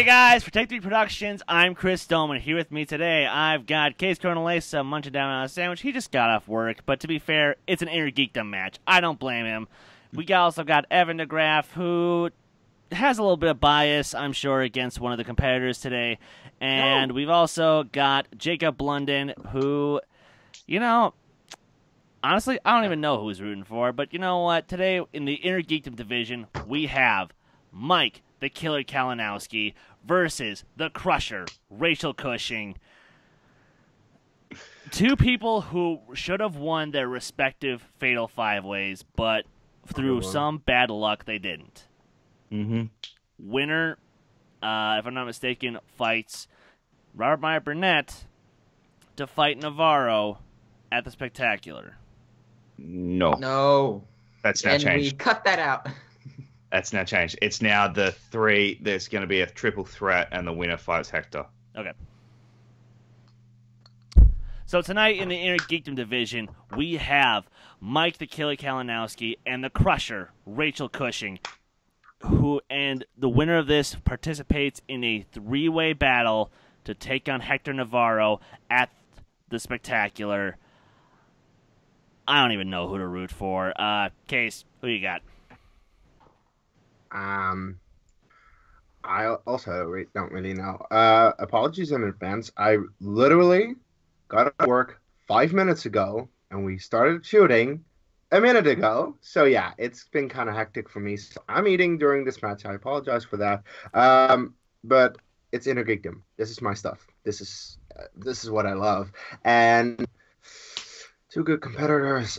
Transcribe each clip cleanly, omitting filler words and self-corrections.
Hey guys, Protect 3 Productions, I'm Chris Dolman. Here with me today, I've got Kees munching down on a sandwich. He just got off work, but to be fair, it's an InnerGeekDom match. I don't blame him. We also got Evan DeGraff, who has a little bit of bias, I'm sure, against one of the competitors today. And we've also got Jacob Blunden, who, you know, honestly, I don't even know who he's rooting for. But you know what? Today, in the InnerGeekDom division, we have Mike, the Killer Kalinowski, versus the Crusher, Rachel Cushing. Two people who should have won their respective Fatal Fiveways, but through some bad luck, they didn't. Winner, if I'm not mistaken, fights Robert Meyer Burnett to fight Navarro at the Spectacular. No. That's now changed. And we cut that out. That's now changed. It's now the three. There's going to be a triple threat, and the winner fights Hector. Okay. So tonight in the InnerGeekDom division, we have Mike the Killer Kalinowski and the Crusher, Rachel Cushing, and the winner of this participates in a three-way battle to take on Hector Navarro at the Spectacular. I don't even know who to root for. Kees, who you got? I also don't really know. Apologies in advance. I literally got to work 5 minutes ago, and we started shooting a minute ago. So yeah, it's been kind of hectic for me. So I'm eating during this match. I apologize for that. But it's InnerGeekDom. This is my stuff. This is what I love. And two good competitors.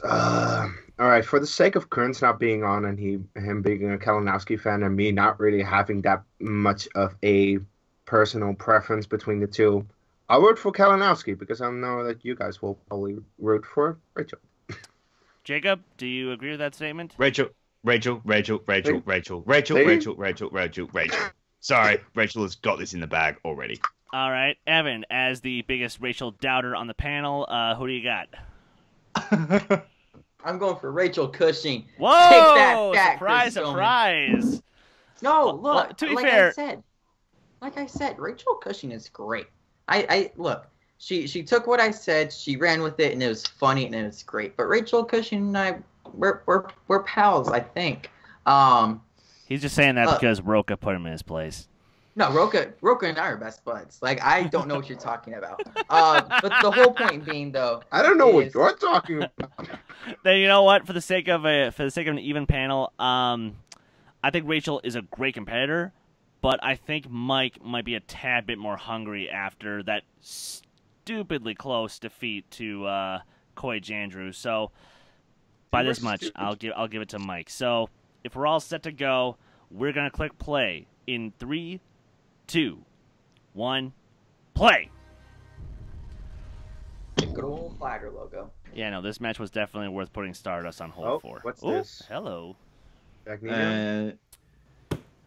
All right, for the sake of Kearns not being on and him being a Kalinowski fan and me not really having that much of a personal preference between the two, I'll root for Kalinowski because I know that you guys will probably root for Rachel. Jacob, do you agree with that statement? Rachel. Sorry, Rachel has got this in the bag already. All right, Evan, as the biggest Rachel doubter on the panel, who do you got? I'm going for Rachel Cushing. Whoa! Take that back, surprise, surprise! No, look. To be fair, like I said, Rachel Cushing is great. Look. She took what I said, she ran with it, and it was funny and it was great. But Rachel Cushing and I, we're pals, I think. He's just saying that because Roka put him in his place. No, Roka and I are best buds. Like, I don't know what you're talking about. But the whole point being, though, I don't know what you're talking about. Then you know what? For the sake of an even panel, I think Rachel is a great competitor, but I think Mike might be a tad bit more hungry after that stupidly close defeat to Coy Jandrew. So by this much, I'll give it to Mike. So if we're all set to go, we're gonna click play in 3, 2, 1, play. Good old Flagger logo. Yeah, no, this match was definitely worth putting Stardust on hold for. What's this? Hello. Magneto?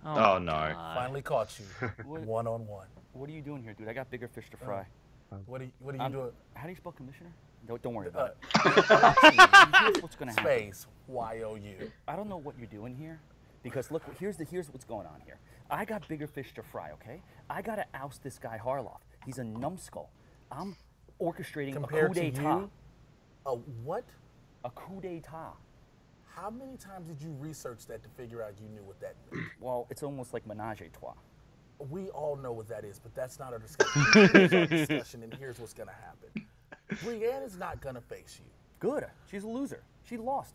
Oh no. Finally caught you. One-on-one. What are you doing here, dude? I got bigger fish to fry. What are you doing? How do you spell commissioner? Don't worry about it. Here's what's going to happen. Space. Y-O-U. I don't know what you're doing here, because look, here's what's going on here. I got bigger fish to fry, okay? I got to oust this guy Harloff. He's a numbskull. I'm orchestrating a coup d'etat. A what? A coup d'etat. How many times did you research that to figure out you knew what that meant? Well, it's almost like menage a trois. We all know what that is, but that's not our discussion. Here's our discussion, and here's what's going to happen. Brienne is not going to face you. Good. She's a loser. She lost.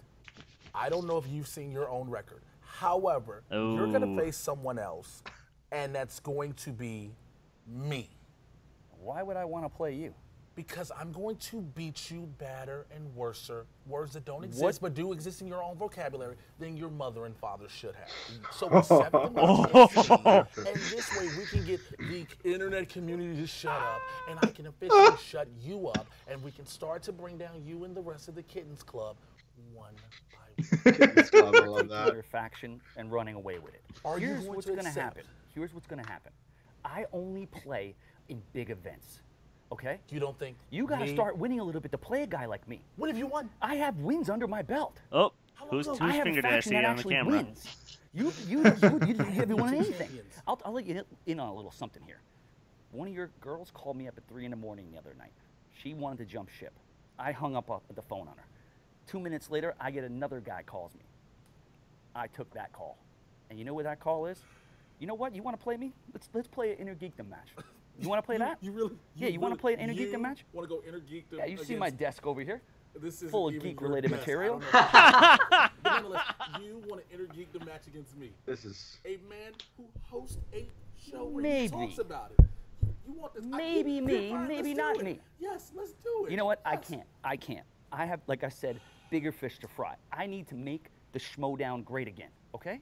I don't know if you've seen your own record. However, you're going to face someone else, and that's going to be me. Why would I want to play you? Because I'm going to beat you badder and worser, words that don't exist but do exist in your own vocabulary, than your mother and father should have. So we set them up, and this way we can get the internet community to shut up, and I can officially shut you up, and we can start to bring down you and the rest of the Kittens Club one by one. Kittens Club, I love that. Your faction and running away with it. Here's what's going to happen. Here's what's going to happen. I only play in big events. Okay? You don't think you got to start winning a little bit to play a guy like me? What have you won? I have wins under my belt. Oh. Whose I have a finger did I faction see that on the actually camera? wins. You didn't have one anything. I'll let you in on a little something here. One of your girls called me up at 3 in the morning the other night. She wanted to jump ship. I hung up the phone on her. 2 minutes later, I get another guy calls me. I took that call. And you know what that call is? You know what? You want to play me? Let's play an InnerGeekDom match. You want to play that? You really? You want to play an InnerGeekDom match? Want to go InnerGeekDom? Yeah, you see my desk over here? This is full of geek-related material. But nonetheless, you want to InnerGeekDom match against me? This is a man who hosts a show where Maybe. he talks about it. You want this? Maybe me, maybe not me. Yes, let's do it. You know what? Yes. I can't. I have, like I said, bigger fish to fry. I need to make the Schmoedown great again. Okay?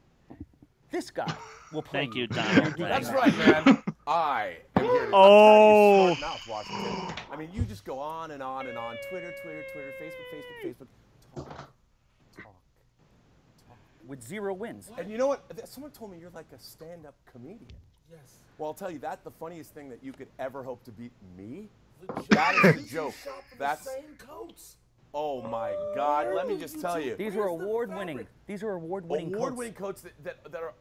This guy will play. Thank you, Donald. That's right, man. I am here to Oh. smart mouth, Washington. I mean, you just go on and on and on. Twitter, Facebook. Talk. With 0 wins. And you know what? Someone told me you're like a stand-up comedian. Yes. Well, I'll tell you, that's the funniest thing that you could ever hope to beat me. Legit. That is the joke. You shop for That's. the same coats. Oh my God! Let me just tell you. These are award-winning. These are award-winning coats. Award-winning coats that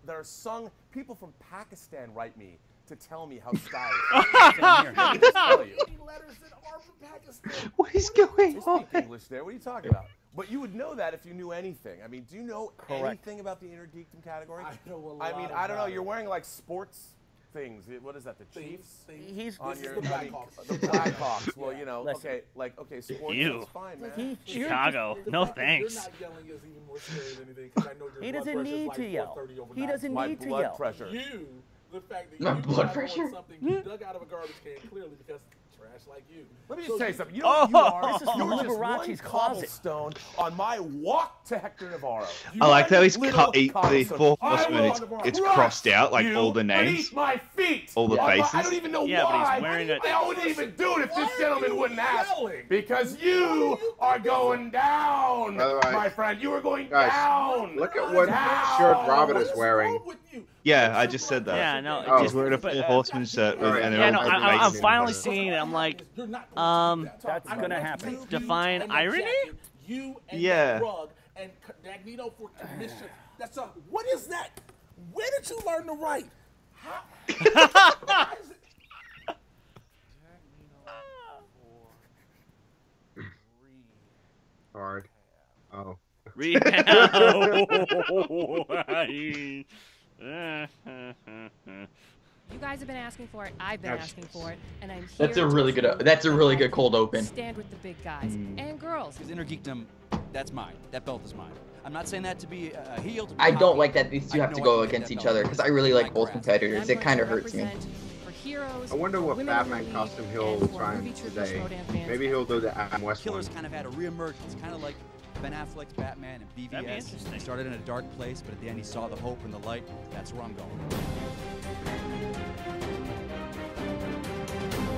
are sung. People from Pakistan write me to tell me how stylish. Let me just tell you. Letters that are from Pakistan. What is going They on? speak English there. What are you talking about? But you would know that if you knew anything. I mean, do you know anything about the InnerGeekDom category? I know a lot. I mean, I don't know. You're wearing like sports things. What is that? The Chiefs? He's On This your is the Blackhawks. The Blackhawks. Well, you know, Listen. okay, sports. Ew. That's fine, man. Chicago. No thanks. You're not yelling is even more scary than anything because I know your He blood doesn't pressure's need like to yell. 430 over He 90. doesn't My need to blood yell. pressure. You, the fact that My you blood got pressure? on something you dug out of a garbage can clearly because trash like you. Let me So just say you- something. You know what you are? This is from You're just Liberace's one closet. cobblestone on my walk to Hector Navarro. I like how he's little cut the cobblestone. fourth I horseman. will It's crush crossed out like you all the names, beneath my feet. all the I faces. don't even know Yeah, but why. he's wearing a- I wouldn't even do it if Why this are gentleman you wouldn't ask. yelling? Because you are going down, By the way, my friend. You are going guys, down. look at what down. shirt Robert What is is wearing. wrong with you? Yeah, I just said that. Yeah, no, Oh. He's wearing a four horseman shirt with, Alright. and they're Yeah, all no, over I'm faces. finally seeing it. I'm like, You're not going to do that. That's I gonna want happen. you Define and the irony? jacket, You and Yeah. that rug and Dagnito for commission. That's a. What is that? Where did you learn to write? How? Why is it- hard. Oh. You guys have been asking for it. I've been asking for it, and I'm here. That's a to really prove good. That's a really that good cold I open. Stand with the big guys and girls. Because InnerGeekDom, that's mine. That belt is mine. I'm not saying that to be a heel. To be I don't cocky. like that these two I have to know go I can against get each that other belt. because I really like My both craft. competitors. I'm It going kind to of hurts me. represent for heroes, I wonder what women of the Batman league, costume and he'll for try movie trooper today. Schmoedown fans. Maybe he'll do the Adam West one. Killer's kind of had a reemergence, kind of like Ben Affleck's Batman and BVS. That'd be interesting. He started in a dark place, but at the end he saw the hope and the light. That's where I'm going.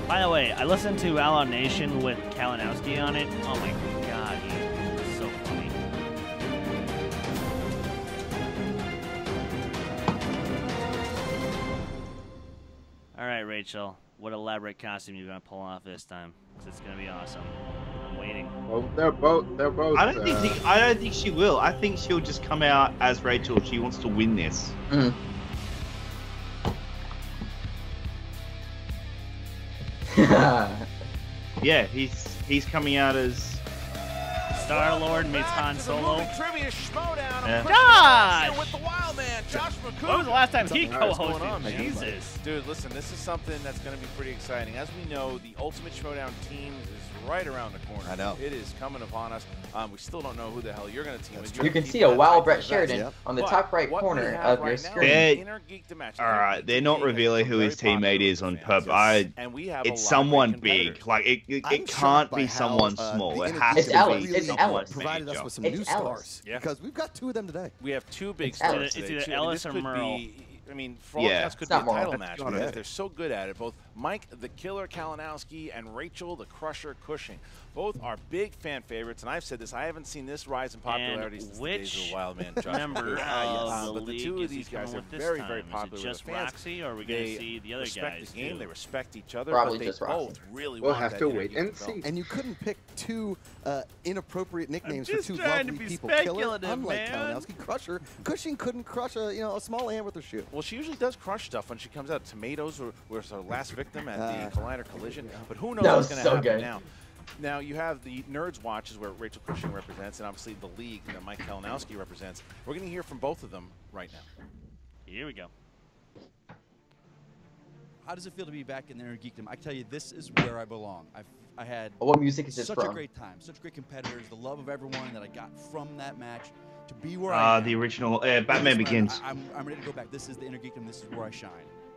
By the way, I listened to Outlaw Nation with Kalinowski on it. Oh my god, he's so funny. All right, Rachel, what elaborate costume you gonna pull off this time? 'Cause it's gonna be awesome. I'm waiting. Well, they're both. I don't think she will. I think she'll just come out as Rachel. She wants to win this. Mm. Yeah, he's coming out as. Star-Lord meets Han Solo. Trivia Schmoedown. Yeah. Josh! With the wild man, Josh When was the last time he What's going co-hosted? on, man? Jesus. Dude, listen, this is something that's going to be pretty exciting. As we know, the Ultimate Schmoedown teams is right around the corner. I know. It is coming upon us. We still don't know who the hell you're going to team with. You can see a wild Brett Sheridan on the top right corner of your screen. Alright, they're not revealing who his teammate is on purpose. It's someone big. Like, it can't be someone small. It has It's to Ellis. be It's someone Ellis. Provided us major. with some It's new Ellis. stars. Yeah. Because we've got 2 of them today. We have 2 big It's stars Ellis. today, It's either too. I mean, Ellis this or could Merle. be I mean, for all Yeah. could It's be a not moral. title match because they're so good at it. Both Mike the Killer Kalinowski and Rachel the Crusher Cushing. Both are big fan favorites, and I've said this, I haven't seen this rise in popularity since the days of the Wild Man. Member of the but the league two is of these guys are this very, time? very Is it popular just with fans. Roxy, or are we going to see the other respect guys the game, too? they respect each other, Probably but they just both Roxy. really We'll want have that to wait Inner and Geekdom belt. see. And you couldn't pick two inappropriate nicknames for just two trying to lovely be people. Killer, speculative, unlike man. Kalinowski. Crusher. Cushing couldn't crush a small ant with her shoe. Well, she usually does crush stuff when she comes out. Tomatoes was her last victim at the Collider Collision, but who knows That what's was going to so happen good. now. Now, you have the Nerds Watch is where Rachel Cushing represents, and obviously the League that Mike Kalinowski represents. We're going to hear from both of them right now. Here we go. How does it feel to be back in InnerGeekDom? I tell you, this is where I belong. I had What music is this such from? a great time, such great competitors, the love of everyone that I got from that match to be where I am. The original Batman Begins. I'm ready to go back. This is the InnerGeekDom. This is where I shine.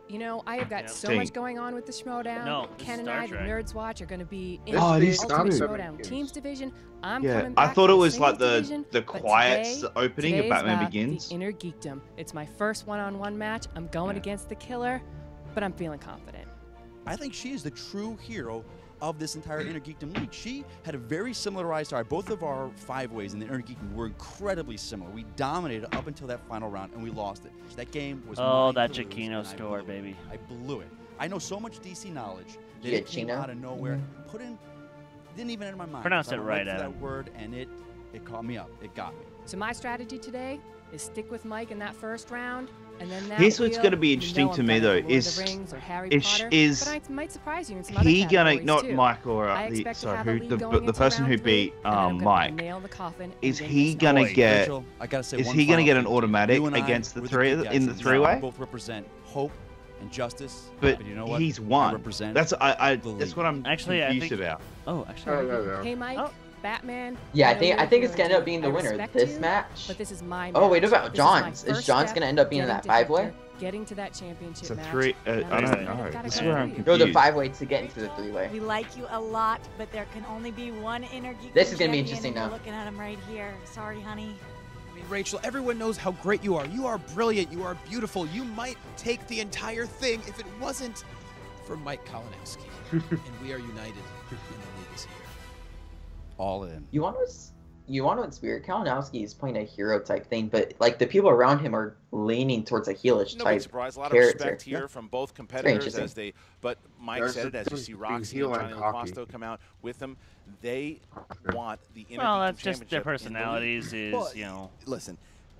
You know, I have got so Dang. much going on with the Schmoedown. No, Ken and Star I, the Trek. Nerds Watch, are going to be in Oh, it the is Ultimate Star Schmoedown Trek. Teams Division. I'm Yeah, coming I back thought to it the was Singles like the Division, but quiet today opening of is Batman about Begins. The InnerGeekDom. It's my first one-on-one match. I'm going against the Killer, but I'm feeling confident. I think she is the true hero of this entire InnerGeekDom League. She had a very similar rise to our. Both of our 5-ways in the InnerGeekDom were incredibly similar. We dominated up until that final round, and we lost it. That game was Oh, mine that to lose, Chiquino and I store, blew it. baby. I blew it. I know so much DC knowledge that Yeah, it came Chino? out of nowhere. Didn't even enter my mind. Pronounce I it went right, for Adam. that word, and it caught me up. It got me. So my strategy today is stick with Mike in that first round, and then that Here's what's wheel, going to be you interesting know to I'm me better though than Lord of is the Rings or Harry is Potter, is but I might surprise you in some other he gonna categories, not too. Mike or I the expect to sorry have who a lead the going into person who round three, beat and then I'm gonna Mike nail the coffin and is win he this gonna match. get Rachel, I gotta say is one he gonna final get an thing to you. automatic You and I, against the we're three good guys, in the and three-way? both represent hope and justice. But you know what? he's I won. represent That's the that's league. what I'm Actually, I confused think- about. Oh, actually. Hey, Mike, Batman. Yeah, know you're I think it's here gonna end up to- being the I winner respect this you, match. But this is my Oh, wait, match. what about This is my John's? Is first John's step gonna end up being in getting that to 5-way? Hector, getting to that championship It's a match. three. I and don't I've know. gotta This is go where I'm for you. No, the confused. 5-way to get into the 3-way. We like you a lot, but there can only be one InnerGeekDom This is gonna be champion, interesting and you're now. looking at him right here. Sorry, honey. I mean, Rachel, everyone knows how great you are. You are brilliant. You are beautiful. You might take the entire thing if it wasn't for Mike Kalinowski. And we are united, and the league is here. All in. You want what's weird? Kalinowski is playing a hero type thing, but like the people around him are leaning towards a heelish No big type surprise. A lot character. of respect here from both Very competitors interesting. but Mike There's said a it, as you difference see between Roxy heel and and Johnny hockey. LaQuasto come out with them, they want the InnerGeekDom Well, that's just their Championship in the league. personalities. Is Well, you know. Listen,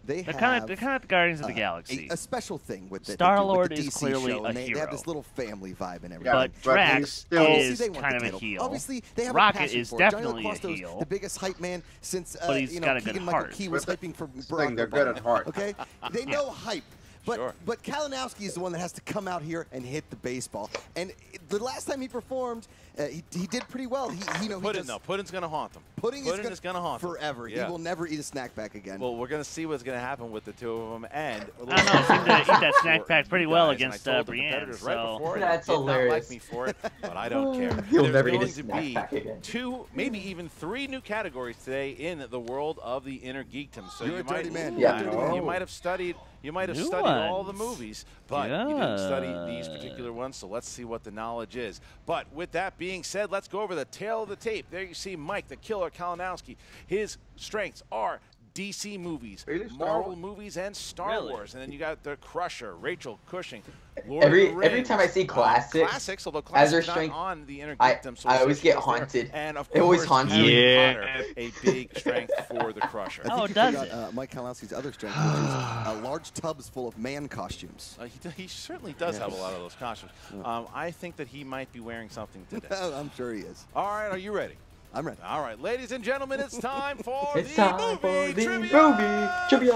they're They're kind of the Guardians of the Galaxy. A special thing with the Star-Lord with the is DC clearly show, a and they have hero. this little family vibe and everything. But Drax Obviously, is they want kind the of a title. heel. Obviously, they have Rocket a passion is for it. Johnny definitely a LaQuasto's heel. the biggest hype man since But he's got a good Keegan-Michael heart. Key was hyping for Thing, Barack they're good Obama, at heart. Okay, they know hype. But Sure. but Kalinowski is the one that has to come out here and hit the baseball. And the last time he performed, he did pretty well. He Puddin', though. Puddin's going to haunt them. Pudding is going to haunt them. forever. Yeah. He will never eat a snack pack again. Well, we're going to see what's going to happen with the two of them. And I don't know. It seemed to eat that snack pack pretty well against I told the Brienne. competitors So. right before, That's they did not like hilarious. me for it, but I don't care. He'll There's never eat a going to snack be pack again. 2, maybe even 3 new categories today in the world of the InnerGeekDom. So You're you a dirty might, man. Yeah. You're a dirty man. you might have studied. You might have New studied all the ones. movies, but you didn't study these Good. particular ones, so let's see what the knowledge is. But with that being said, let's go over the tail of the tape. There you see Mike, the Killer Kalinowski. His strengths are DC movies, Really? Star Marvel Wars? movies, and Star Really? Wars. And then you got the Crusher, Rachel Cushing, Lord of Every the Rings. time I see classics, classics, although as classics their are not strength, on the I InnerGeekDom, so always get associated there. haunted. And of It always course, haunts Harry me. Potter, a big strength for the Crusher. I think Oh, you does forgot, it? Mike Kalinowski's other strength, which is large tubs full of man costumes. He certainly does have a lot of those costumes. I think that he might be wearing something today. I'm sure he is. All right, are you ready? I'm ready. All right, ladies and gentlemen, it's time for It's the time movie for the trivia. movie trivia.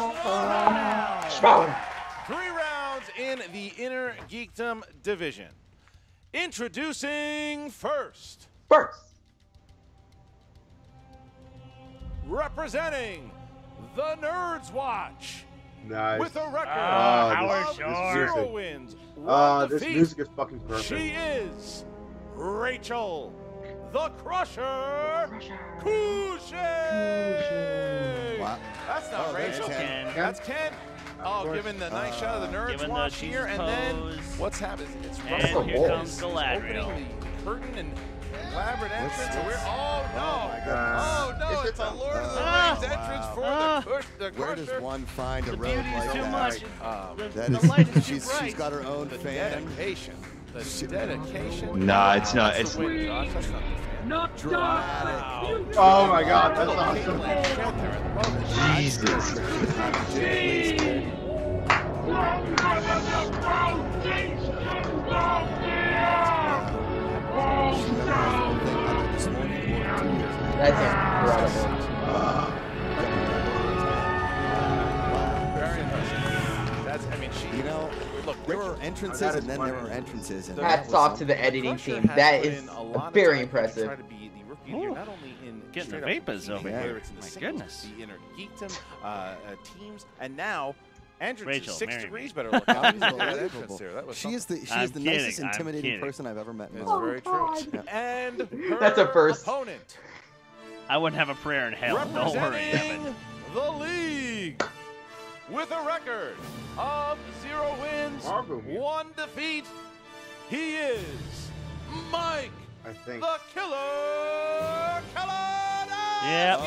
Schmoedown. 3 rounds in the InnerGeekDom division. Introducing first, First, representing the Nerds Watch Nice. with a record Howard of Shore. 0 wins, 1 This defeat. music is fucking perfect. She is Rachel, the Crusher, Cushing. Wow. That's not Oh, that's Rachel. Ken. That's Ken. Oh, giving the nice shot of the Nerds Watch here, and then what's happening? It's and here comes Galadriel. Opening the curtain and elaborate entrance. Oh no! Oh no! It's a Lord of the Rings entrance for the Crusher. Where does one find a road like too that? much. That the light is she's got her own fan. Dedication. The dedication. No, it's not. It's not dramatic. Oh my God, that's awesome. Jesus. That's incredible. Very impressive. That's, I mean, You know, look, there were entrances and then there were entrances. And Hats off to the editing team. That is very impressive. Try to be the rookie of the year, not only in Getting the vapors over here. It's in the My singles, goodness. the InnerGeekDom teams, and now Andrew's Rachel, 6 marry degrees me. better looking. That was She is the something. nicest, intimidating person I've ever met in my It's life. very true. And That's a first. opponent. I wouldn't have a prayer in hell. Don't worry, Evan. The league with a record of 0 wins, 1 defeat. He is Mike, I think. the Killer Kalinowski. Yep.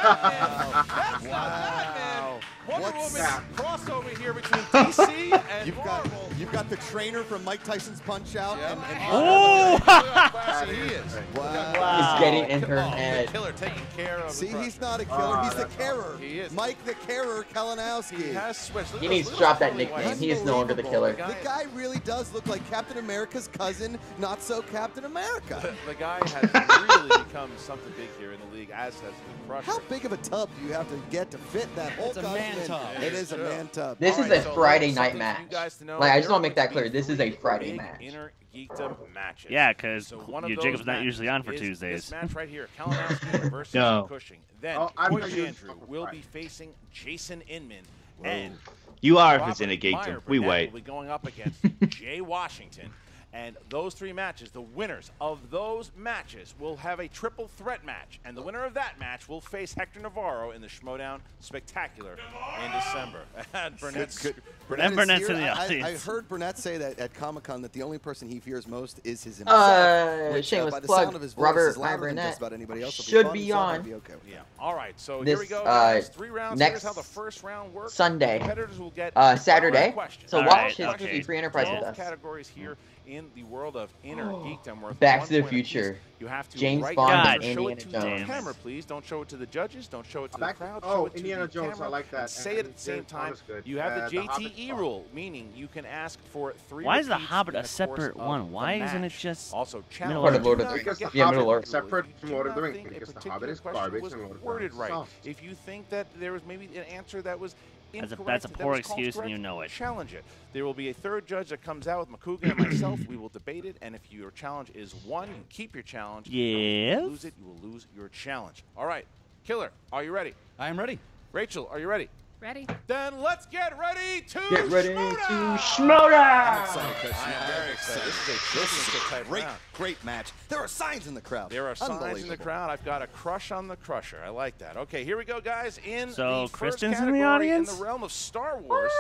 That's not bad, man. Wonder Woman crossover here between DC and Marvel. You've got the trainer from Mike Tyson's Punch Out. Yep. Oh! Look how classy he is. He's getting in her head. The Killer taking care of See, the he's not a killer. He's the carer. He is. Mike the Carer Kalinowski. He has switched. He needs to drop that nickname. He is no longer the killer. The guy really does look like Captain America's cousin, not so Captain America. The guy has really become something big here in the league, as has the Crusher. How big of a tub do you have to get to fit that whole It's a man tub. It is a man tub. This is a Friday night match. Like, I just want to make that clear. This is a Friday match. InnerGeekDom matches. Yeah, because one of Jacob's those not usually on for matches is Tuesdays. This match right here, Kalinowski versus No. Cushing. Then I'm Boy not usually Andrew on for will Friday. be facing Jason Inman, and You are if it's Robert InnerGeekDom. Meyer We Burnett wait. will be going up against Jay Washington. And those 3 matches, the winners of those matches will have a triple threat match. And the winner of that match will face Hector Navarro in the Schmoedown Spectacular in December. And Burnett's Burnett's in the I audience. heard Burnett say that at Comic-Con that the only person he fears most is his himself. Which, shameless by the plug, sound of his voice, Robert is louder than Burnett just about anybody else. should be on. Be okay. Yeah. All right. So This, here we go. Guys. 3 rounds. next Here's how the first round works. Sunday. Competitors will get Saturday. questions. So All watch right, History okay. Free Enterprise with 12 us. categories here in the world of InnerGeekDom. Worth Back 1 to the point Future. apiece. You have to James write Bond down and or show it Indiana to the Jones. camera, please. Don't show it to the judges. Don't show it to the Back- crowd. oh, show it to Indiana the Jones, camera I like that. And say it at And the same James Bond time. is good. You have the The Hobbit JTE Bond. rule, meaning you can ask for 3 Why is the repeats Hobbit in a the separate course one? of the Why isn't it match. just Also Middle Part Earth? of Lord of the Because the Yeah, Middle Hobbit Earth. is separate from Lord of the Do not Rings. think a Because the particular Hobbit is question garbage was and Lord of the worded Rings is right. soft. If you think that there was maybe an answer that was incorrect, That's a that poor was called excuse and correct, you know it. Challenge it. There will be a 3rd judge that comes out with McCougan and myself. We will debate it, and if your challenge is 1, you keep your challenge. Yes. If you lose it, you will lose your challenge. All right, Killer, are you ready? I am ready. Rachel, are you ready? Ready? Then let's get ready to Get ready to Schmoedown! Schmoedown! I am very excited. This is a type Great, round. great match. There are signs in the crowd. There are signs in the Unbelievable. crowd. I've got a crush on the Crusher. I like that. Okay, here we go, guys. In So, the first Kristen's in the category audience? in the realm of Star Wars,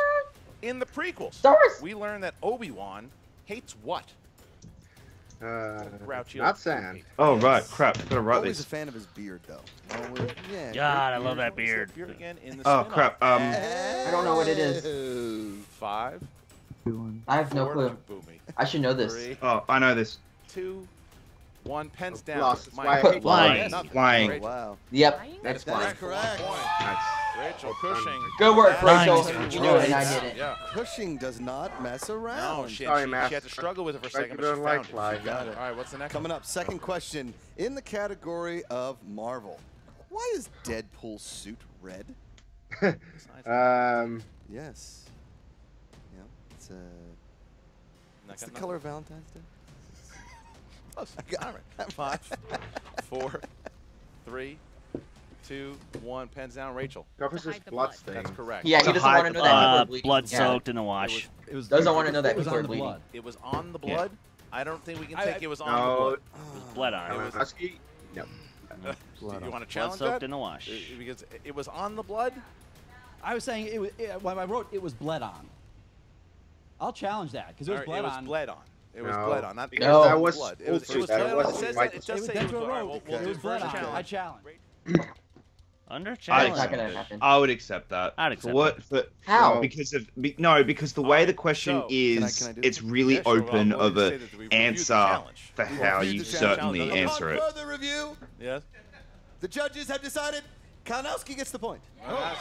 in the prequels, Star Wars. we learn that Obi-Wan hates what? Grouchy Not old sand. hate. Oh, right. Crap. Gotta write Always a this. fan of his beard, though. Always, yeah. God, I love that What was beard. beard again in the Oh, spin-off? crap. I don't know what it is. 5, I have no 4, clue. don't boo me. I should know this. 3, Oh, I know this. 2, 1. Pens down. Lost. That's Mike. why I put hate flying. Nothing. Flying. Rachel. Wow. Yep, Flying? that's That is fine. correct. Nice. Rachel Cushing. Good work, Flying Rachel. is You knew it and I right. didn't. Yeah. Cushing does not mess around. No, she Sorry, had Matt. to struggle with it for a Like second, you but she don't like found it. fly. She got it. All right, what's the next Coming one? up, second question. In the category of Marvel, why is Deadpool's suit red? Yes. Yeah, it's the color of Valentine's Day. Close. All right. 5, 4, 3, 2, 1. Pens down. Rachel. Covers his blood stain. That's correct. Yeah, he doesn't want to know that people are bleeding. blood Yeah. soaked in the wash. It was Doesn't want to know that it was people on are the bleeding. blood. It was on the blood. I don't think we can I- take it was on No. the blood. Blood on it. Kalinowski? No. Do you want to Blood challenge soaked that? in the wash. Because it was on the blood. I was saying it was. When I wrote, it was bled on. I'll challenge that because it was bled on. It was bled on. It was bled on. Not because that was blood. It was bled on. It says that. It does say it was bled on. It was bled on. I challenge. Under challenge. I would accept that. I'd accept that. How? Because the way the question is, it's really open of an answer for how you certainly answer it. Further review. Yes. The judges have decided Kalinowski gets the point.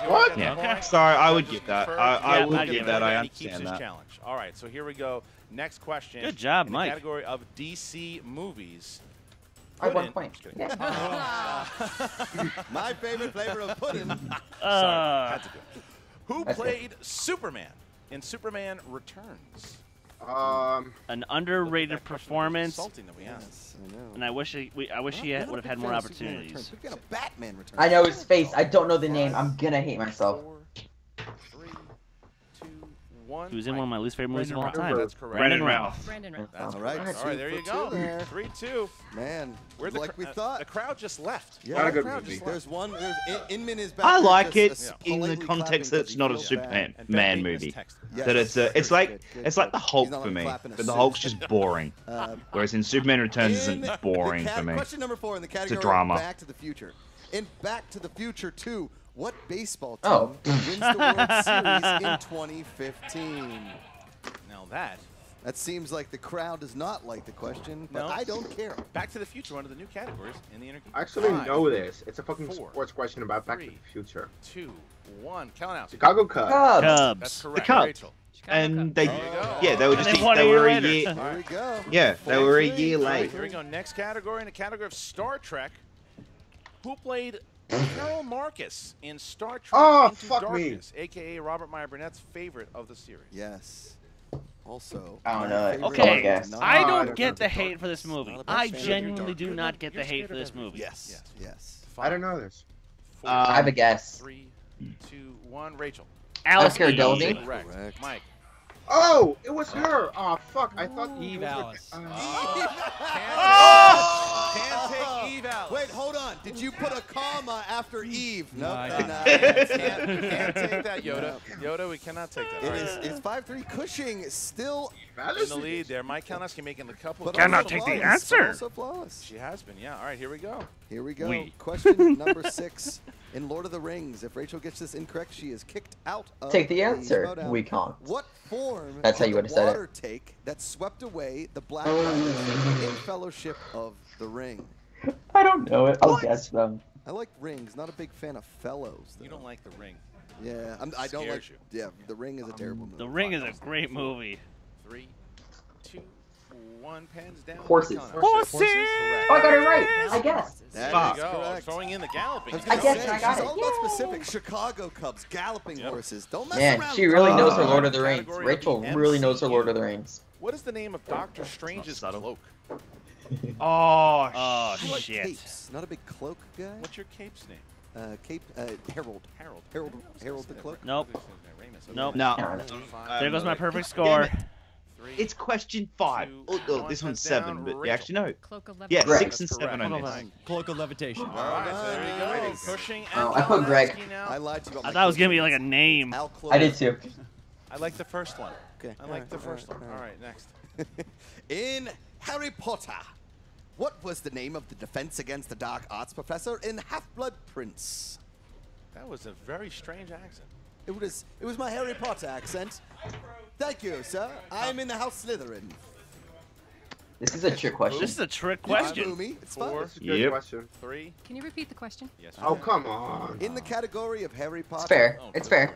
What? Yeah. Okay. Sorry, I would get that. I would get that. I understand that. Challenge. All right, so here we go. Next question. Good job, Mike. In the category of DC movies. I have 1 point. My favorite flavor of pudding. Sorry, had to do it. Who played Superman in Superman Returns? An underrated performance. Insulting that we asked. I know. And I wish he would have had more opportunities. We've got a Batman Returns. I know his face. I don't know the name. I'm gonna hate myself. 4, 3, 2, 1. He was in one of my least favorite movies of all time. That's correct. Brandon Ralph. All right. All right, there you go. 3-2. Man, Where'd like we thought. The crowd just left. Yeah, Not a good crowd movie. just left. There's one. Inman is back. I there like just, it in the politely context clapping that it's not a because he feels Superman bad. man movie. Yes. That it's like the He's Hulk not for me, clapping a but the suit. Hulk's just boring. Whereas in Superman Returns isn't boring for me. Question number 4 in the category drama. of Back to the Future. In Back to the Future 2, what baseball team wins the World Series in 2015? Now that seems like the crowd does not like the question, but No. I don't care. Back to the Future, one of the new categories in the InnerGeek. I actually 5, know this. It's a fucking 4, sports question about Back to 3, the Future. 2, 1. Kalinowski. Chicago Cubs. Cubs. That's The correct. Cubs. Rachel. And they, There you go. yeah, they were just And they won a they year were a later. year. There we go. Yeah, they were a year All right, late. here we go. Next category, in the category of Star Trek. Who played Carol Marcus in Star Trek Oh, Into fuck me. Darkness, a.k.a. Robert Meyer Burnett's favorite of the series? Yes. Also, I don't know it. Okay, Yes. I I don't don't get know. the hate for this movie. Not a big I fan of genuinely do not get the hate for this movie. Yes. Yes. I don't know this. 4, I have a guess. 3, 2, 1. Rachel. Alice Oscar Eve. Dolby? Correct. Correct. Mike. Oh, it was her. Oh, fuck. I thought Eve it was Alice. Can't take Eve Alice. Wait, hold on. Did you put a comma after Eve? No, I did not. Can't take that, Yoda. Yoda, we cannot take that. It All is. right. It's 5-3. Cushing still In the lead there. Mike Kalinowski making the couple. but Cannot also take the flawless, but answer. Also flawless. She has been, yeah. All right, here we go. Here we go. We. Question number 6 in Lord of the Rings. If Rachel gets this incorrect, she is kicked out of Take the answer. Schmoedown. We can't. What form That's how did you the would've said it. water take that swept away the Black Riders in Fellowship of the Ring? I don't know it. I'll guess them. I like rings. Not a big fan of fellows. Though. You don't like the ring. Yeah, I don't like. Scares you. Yeah, The Ring is a terrible movie. The Ring is a great movie. 3, 2, 1. Pens down. Horses. Mike Kalinowski. Horses. Correct. Oh, I got it right. I guessed. That Fuck. is There you go. correct. Throwing in the galloping. was I gonna guess say, I got she's it. all about specific. Chicago Cubs, galloping Yep. horses. Don't mess Man, around. she really with knows them. her Lord of the Rings. Category of Rachel the really knows her MCU. Lord of the Rings. What is the name of Doctor Strange's subtle. cloak? Oh, I like shit. capes. Not a big cloak guy. What's your cape's name? Cape Harold. Harold the cloak. Nope. Nope. No. There goes my perfect score. It's question 5. Oh, this one's 7, but you actually know. Cloak of Yeah, Levitation. 6 and 7 on this. Cloak of levitation. All right, so there you go. Cushing and Oh, I put Greg. Kalinowski now. I lied to you about I my thought it was gonna be cloak. like a name. Al Cloak. I did too. I like the first one. Okay. I like the first one. All right, next. In Harry Potter, what was the name of the defense against the dark arts professor in Half-Blood Prince? That was a very strange accent. It was my Harry Potter accent. Thank you, sir. I'm in the House Slytherin. This is a trick question. This is a trick You can question. boo me. It's 4, fine. That's a good Yep. question. 3. Can you repeat the question? Yes. Oh, come on. In the category of Harry Potter. It's fair. It's fair.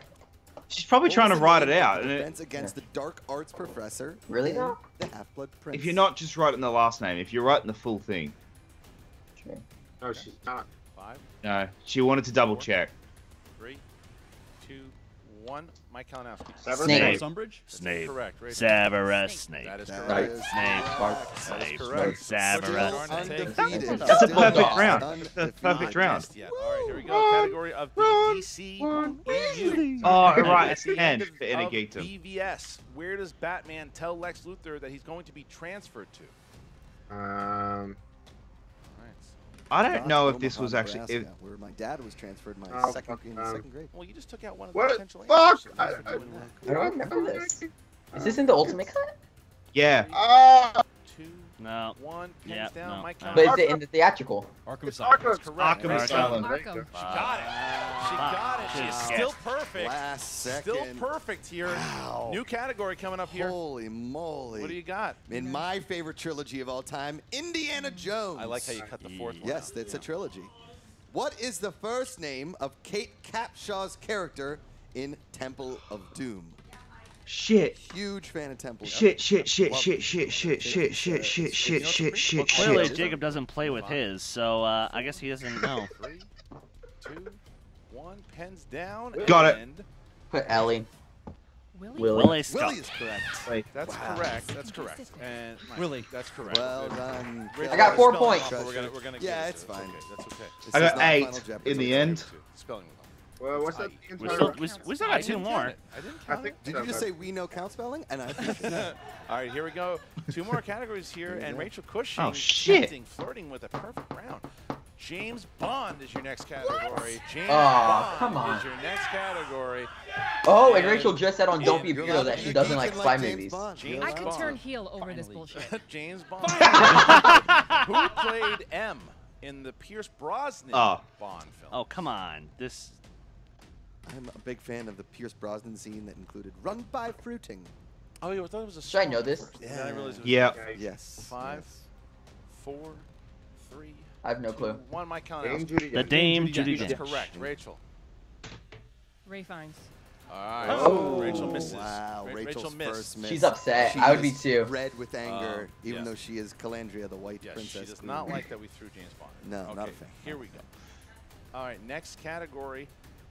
She's probably what trying to was the write it name of out. the defense against the dark arts professor. Really in though? The Half-Blood Prince. If you're not just writing the last name, if you're writing the full thing. True. No, she's not. 5, No, she wanted to double check. 3, 2, 1. Mike Kalinowski. Severus Snape. Umbridge? Snape. Correct. Rachel. Severus Snape. That is That correct. is Snape. correct. That is Snape. correct. Severus Still Snape. Undefeated. That's a Still perfect not round. undefeated. That's a perfect round. Just yet. All right, here we go. Category of the DC EU. Oh, right, it's At the end 10 for of InnerGeekDom. BVS. Where does Batman tell Lex Luthor that he's going to be transferred to? Um, All right. I don't know if this was actually. Nebraska, where my dad was transferred in second grade. Well, you just took out one of the What? potential Fuck! answers. I don't remember this. Is this in the Ultimate Cut? Yeah. 2, No. 1, pins Yeah, down, no. Mike. But is it in the theatrical? Arkham It's Asylum. Arkham. Correct. Arkham Asylum. Arkham. She got it. She got it. She's still perfect. Last second. Still perfect here. Wow. New category coming up here. Holy moly. What do you got? In my favorite trilogy of all time, Indiana Jones. I like how you cut the fourth one. Yes, it's a trilogy. What is the first name of Kate Capshaw's character in Temple of Doom? Shit. Huge fan of Temple. Shit. Well, clearly Jacob doesn't play with his, so I guess he doesn't know. 3, 2, 1, pens down. Got it. And Put Ellie. Willie Scott. Willie is correct. that's correct. That's correct. And Mike, Willie. that's correct. Well done. I got 4 points. We're gonna Yeah, get it's into it. fine. That's okay. This I is got not 8 Final Jeopardy. in the end. Spelling was Well, what's that? We still got 2 more. I didn't count it. Did you just say we know count spelling? And I All right, here we go. 2 more categories here, and Rachel Cushing Oh, shit. tempting, flirting with a perfect round. James Bond is your next category. James Aw, Bond come on. is your next category. Oh, and Rachel just said on Don't Be a Hero that she doesn't like spy movies. James I could Bond. turn heel over this bullshit. James Bond. Who played M in the Pierce Brosnan Bond film? Oh, come on. This. I'm a big fan of the Pierce Brosnan scene that included Run by Fruiting. Oh, yeah, I thought it was a Should I know this? Yeah, I realized it was Yeah. Yes. 5, 4, 3. I have no clue. 1, Mike Dame Kalinowski. Judi The Dench. Dame Judi That's Dench. correct. Rachel. Ray Fiennes. All right. Oh. Rachel misses. Wow, Rachel's missed. first miss. She's upset. She I would be is too. red with anger, even yes. though she is Calandria, the white Yes, princess. she does queen. not like that we threw James Bond. No, okay, not a fan. Here we go. All right, next category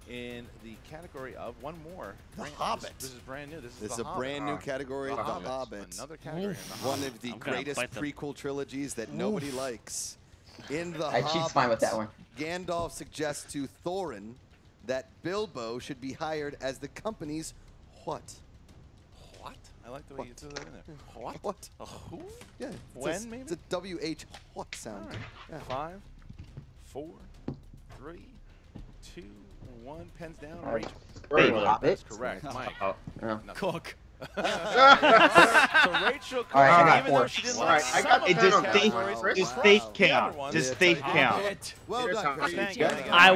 in the category of one more. The Hobbit. This is brand new. This is This is the a Hobbit. brand new category, The The Hobbit. Hobbit. Another category in The One Hobbit. of the I'm gonna greatest bite them. prequel trilogies that nobody likes. In The I cheats Hobbit, fine with that one. Gandalf suggests to Thorin that Bilbo should be hired as the company's what? What? I like the way you threw that in there. What? What? A who? Yeah. When, it's a, maybe? It's a WH what sound. All right. Yeah. 5, 4, 3, 2, 1. Pens down. All right. Rachel. Baby Hobbit. That's correct. Mike. Oh. Nothing. Cook. So Rachel, All right, I got even 4. though she didn't All like right, I some got of It the just Wow. thief, categories, just Wow. thief the other count. ones- Just thief count. Well Here's done, how Chris. Thank You you. got it. I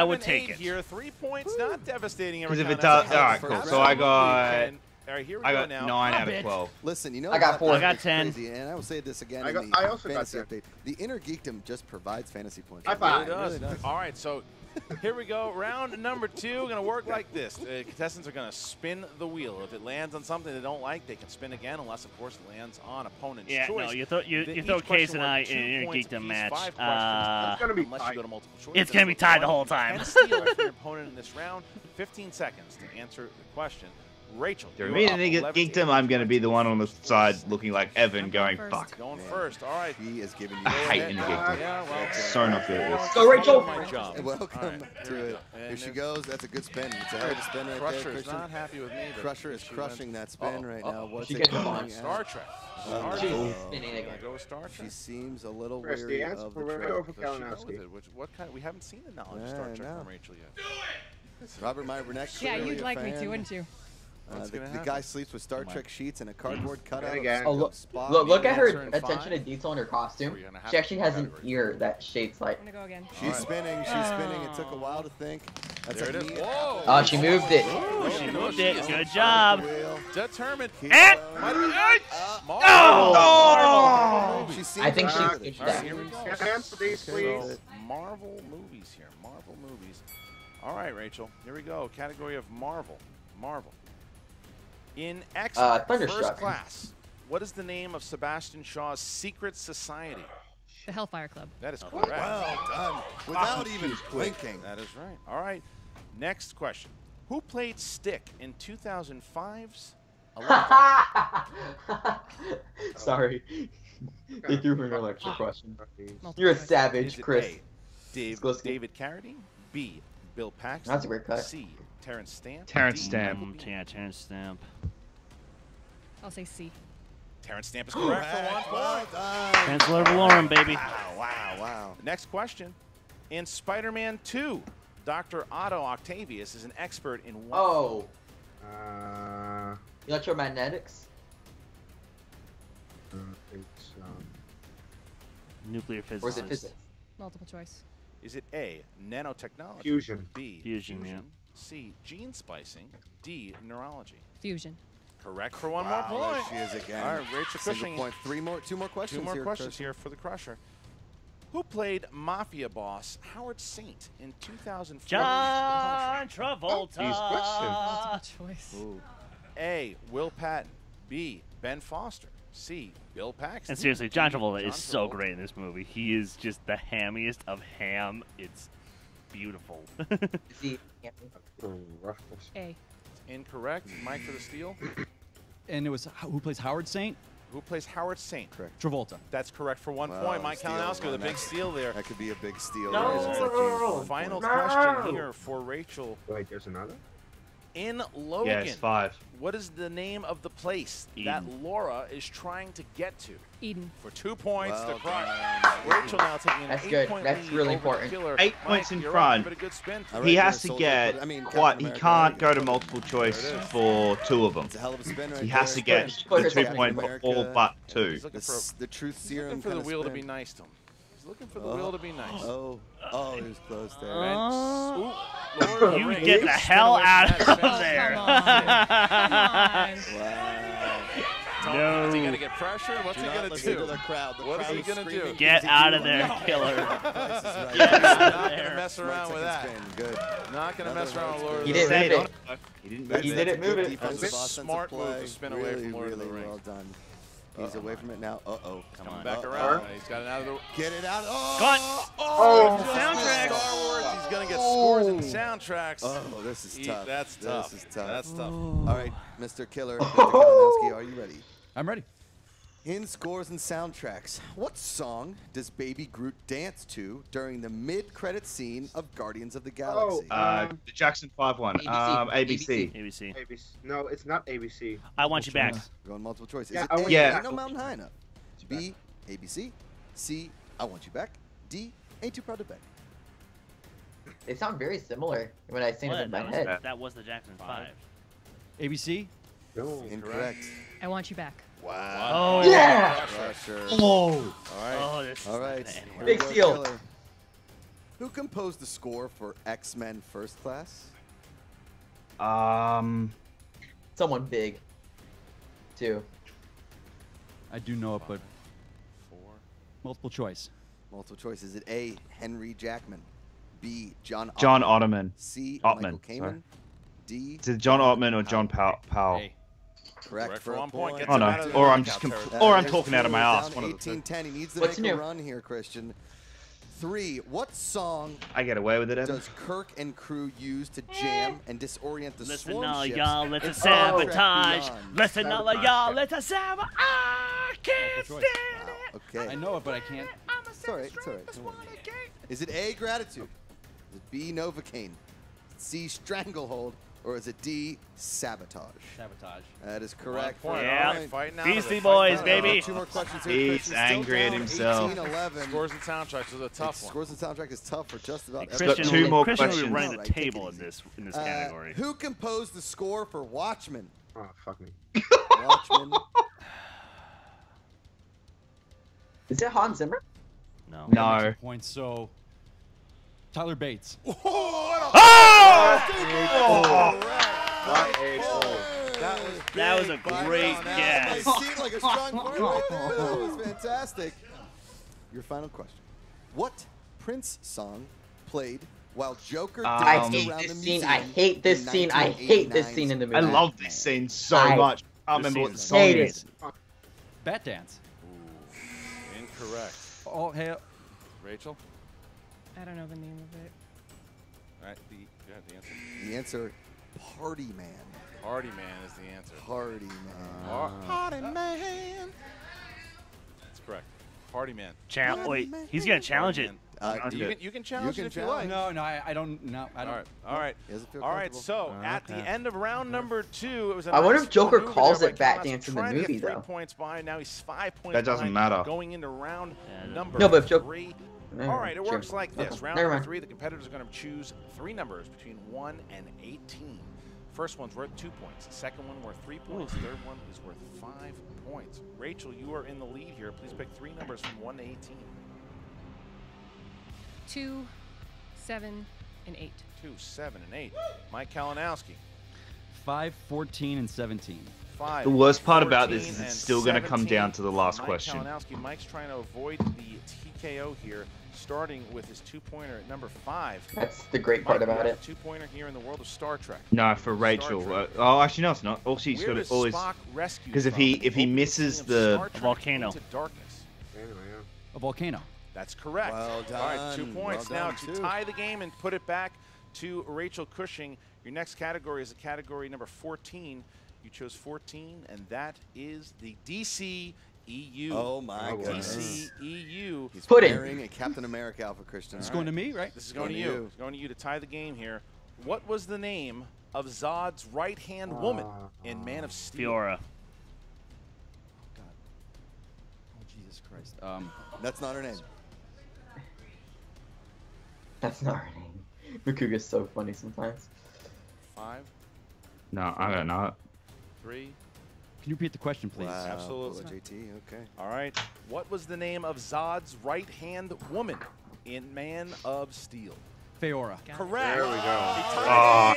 would take 11-8 it. here. 3 points, not devastating. Because every if it count. does, all right, cool. So I got, All right, here we I go got now. 9 out of 12. Listen, you know I got what 4. I got is 10. crazy, and I will say this again I in got- the I also got fantasy 10. update. The Inner Geekdom just provides fantasy points. High It five. really It does. does. All right, so here we go. Round number 2 going to work like this. The contestants are going to spin the wheel. If it lands on something they don't like, they can spin again, unless, of course, it lands on opponent's Yeah, choice. no, you throw Each Case question and I worth in 2 an points Geekdom apiece, match. 5 questions. It's gonna be Unless tight. you go to multiple choice. It's then gonna be it's tied the 1 whole time. 10 steal from your opponent in this round. 15 seconds to answer the question. Rachel, During you me are and up 11 Geekdom, I'm going to be the one on the side looking like Evan going, first. fuck. Going first. All right. He is giving you. I hate ahead. InnerGeekDom. Yeah, well, So not good at this. Go, Rachel. My job. Welcome All right, to here we it. go. And Here she there's- goes. That's a good spin. It's a hell of a spin right Crusher there, is Christian. not happy with me. But Crusher is she crushing went- that spin right now. Uh-oh. What's She it gets coming one. Star at? Trek. Oh, Star She's Trek. spinning Gonna again. go with Star She Trek. seems a little Chris, weary the answer of for the Rachel trek. for Does she go Kalinowski. with it? What kind? We haven't seen the knowledge of Star Yeah, Trek no. from Rachel yet. Robert My Burnett. Yeah, clearly you'd a like me fan. to, wouldn't you? What's The gonna guy happen? sleeps with Star Trek sheets and a cardboard cutout. again. Oh, of look, Spock. look at Answer her in attention to 5. detail in her costume. We're gonna have She actually has an categories. ear that shades like. I'm gonna go again. She's spinning. She's spinning. It took a while to think. That's There a it is. neat Whoa. Oh, she moved it. Ooh, She knows moved she it. is Good on job. the wheel. Determined. Keep And- going. Might have been Oh! Marvel. She seems I think proud of she it. did All right, that. here we go. Can I answer these, please? So, Marvel movies here. Marvel movies. All right, Rachel. Here we go. Category of Marvel. Marvel. In X-Men Thunderstruck. First Class, what is the name of Sebastian Shaw's secret society? The Hellfire Club. That is correct. Well done. Without even blinking. That is right. All right. Next question. Who played Stick in 2005's Sorry. They threw me an extra question. Multiple You're a choice. savage, Is it Chris. A, David Carradine, B, Bill Paxton, That's a great cut. C, Terrence Stamp, Terrence D, Stamp. Michael Biehn? Yeah, Terrence Stamp. I'll say C. Terrence Stamp is correct for 1 point. Chancellor Valorum, baby. Wow. Next question. In Spider-Man 2, Dr. Otto Octavius is an expert in what? Oh. Electromagnetics. It's Nuclear physics. Or is it physics? Multiple choice. Is it A, nanotechnology? Fusion. B, Fusion, yeah. C, gene splicing. D, neurology. Fusion. Correct for 1 more Wow, point. there she is again. All right, Rachel Single Cushing. point. Two more questions. Two more here, questions Christian. here for the Crusher. Who played Mafia boss Howard Saint in 2004? John Travolta. Multiple choice. Ooh. A, Will Patton. B, Ben Foster. C, Bill Paxton. And seriously, John Travolta is so great in this movie. He is just the hammiest of ham. It's beautiful. A. Incorrect. Mike for the steal. And it was who plays Howard Saint? Who plays Howard Saint? Correct. Travolta. That's correct for 1 Wow, point. Mike steal, Kalinowski with a man. big steal there. That could be a big steal. No. Final question here for Rachel. Wait, there's another? In Logan, Yes, 5. what is the name of the place Eden. that Laura is trying to get to? Eden. For 2 points, Well the Crush. done. Rachel now taking an That's 8-point good. That's lead really over the important. Killer. 8 Mike, points in you're up. front. Give it a good spin. All He right, has to Soldier, get but, I mean, quite. Captain He America, can't go to Captain multiple choice There it is. for 2 of them. It's a hell of a spin right He has to there. get Put the her 2 point for America. all but 2. He's looking for, The truth he's serum. looking for the kinda wheel to spin. be nice to him. He's looking for the wheel to be nice. Oh, he was close there. You get the hell out of there. Come on. Is he No. going to get pressured? What's he going to do? What is he going to do? Get out of there, Killer. Get not going to mess around with that. Good. Not going to mess around with Lord of He the didn't Rings. move it. He didn't move He it. didn't move it. That's a bit smart move to spin away from Lord of the Really well Rings. done. He's away from it now. Coming back around. He's got it out of the... Get it out. Cut. Soundtrack. Star Wars. He's going to get scores in soundtracks. Oh, this is tough. That's tough. This is tough. That's tough. All right, Mr. Killer, Mr. Kalinowski, are you ready? I'm ready. In scores and soundtracks, what song does Baby Groot dance to during the mid-credit scene of Guardians of the Galaxy? The Jackson 5 one. ABC. ABC. ABC. No, it's not ABC. I Want You Back. Going multiple choice. Is Yeah, it I A, want you Ain't back. No Mountain High Enough? B, ABC? C, I Want You Back? D, Ain't Too Proud to Beg? They sound very similar when I sing them in my head. That was the Jackson 5. ABC? No. Incorrect. I Want You Back. Wow. Oh, Yeah! Pressure. Oh. All right. Oh, this All right. is Here we Big go, steal. Killer. Who composed the score for X-Men First Class? Someone big, too. I do know it, but multiple choice. Multiple choice. Is it A, Henry Jackman? B, John Ottman. C, Ottman, Michael sorry. Kamen? D, Is it John Ottman or John Powell? Hey. correct for 1 point. Gets Oh him no, out of the or I'm knockout just territory. or I'm There's talking out of my Killer ass. down One of the two. 18-10. He needs to What's make a new? run here, Christian. 3. What song I get away with it, Evan. does Kirk and crew use to jam and disorient the Listen, swarm all ships y'all, let's in sabotage. Star Trek Beyond? Listen, all y'all, let's sabotage. I can't stand Wow, it. okay. I know it, but I can't. It's all right. It's all right. Don't worry. Is it A, Gratitude? Is it B, Novocaine? C, Stranglehold? Or is it D, Sabotage? Sabotage. That is correct. point. Yeah. All right. Fighting out Beastie of it. Boys, Fighting out of baby. it. 2 more questions here. He's Christian. Still angry at down, himself. 18-11. Scores and soundtracks is a tough one. Scores and soundtrack is tough for just about got everyone. two more Christian will questions. be running the All right, take table it in easy. this category. Who composed the score for Watchmen? Oh, fuck me. Watchmen. Is it Hans Zimmer? No. No. Points. So Tyler Bates. That was a great guess. It seemed like a strong point right there. That was fantastic. Your final question. What Prince song played while Joker I danced hate around the this scene. museum I hate this in scene. I hate this 1989's scene in the I movie. love this scene so I- much. I can't remember what the song hate is. it. Bat Dance. Incorrect. Oh, hey. Rachel? I don't know the name of it. All right, you have the answer. The answer, Party Man. Party Man is the answer. Party Man. Party Man. That's correct. Party Man. Wait, he's gonna challenge it. You can challenge it if you like. No, I don't. No, I don't. All right. All right. So at the end of round number 2, it was. I wonder if Joker calls it Bat Dance in the movie, though. 3 points behind. Now he's 5 points. That doesn't matter. Going into round number No, but if 3. All right, it works like this. Round number 3, the competitors are going to choose 3 numbers between 1 and 18. First one's worth 2 points. The second one worth 3 points. The third one is worth 5 points. Rachel, you are in the lead here. Please pick 3 numbers from 1 to 18. 2, 7, and 8. 2, 7, and 8. Mike Kalinowski. 5, 14, and 17. 5. The worst part about this is it's still going to come down to the last question. Kalinowski. Mike's trying to avoid the TKO here, starting with his 2-pointer at number 5. That's the great part about it. 2-pointer here in the world of Star Trek. No, for Rachel. Oh, actually, no, it's not. All she's got to always because if he misses the volcano. A volcano. That's correct. Well done. All right, 2 points Well now done, to tie the game and put it back to Rachel Cushing. Your next category is a category number 14. You chose 14, and that is the DCEU. Oh my goodness. DCEU. He's Pudding. wearing a Captain America outfit, Christian. It's going to me, right? This is going to you. It's going to you to tie the game here. What was the name of Zod's right-hand woman in Man of Steel? Fiora. Oh, God. Oh, Jesus Christ. That's not her name. That's not her name. Makuga's so funny sometimes. 5. No, I don't know. 3. Can you repeat the question, please? Wow. Absolutely. JT, okay. All right. What was the name of Zod's right-hand woman in Man of Steel? Feora. Correct. There we go. Oh,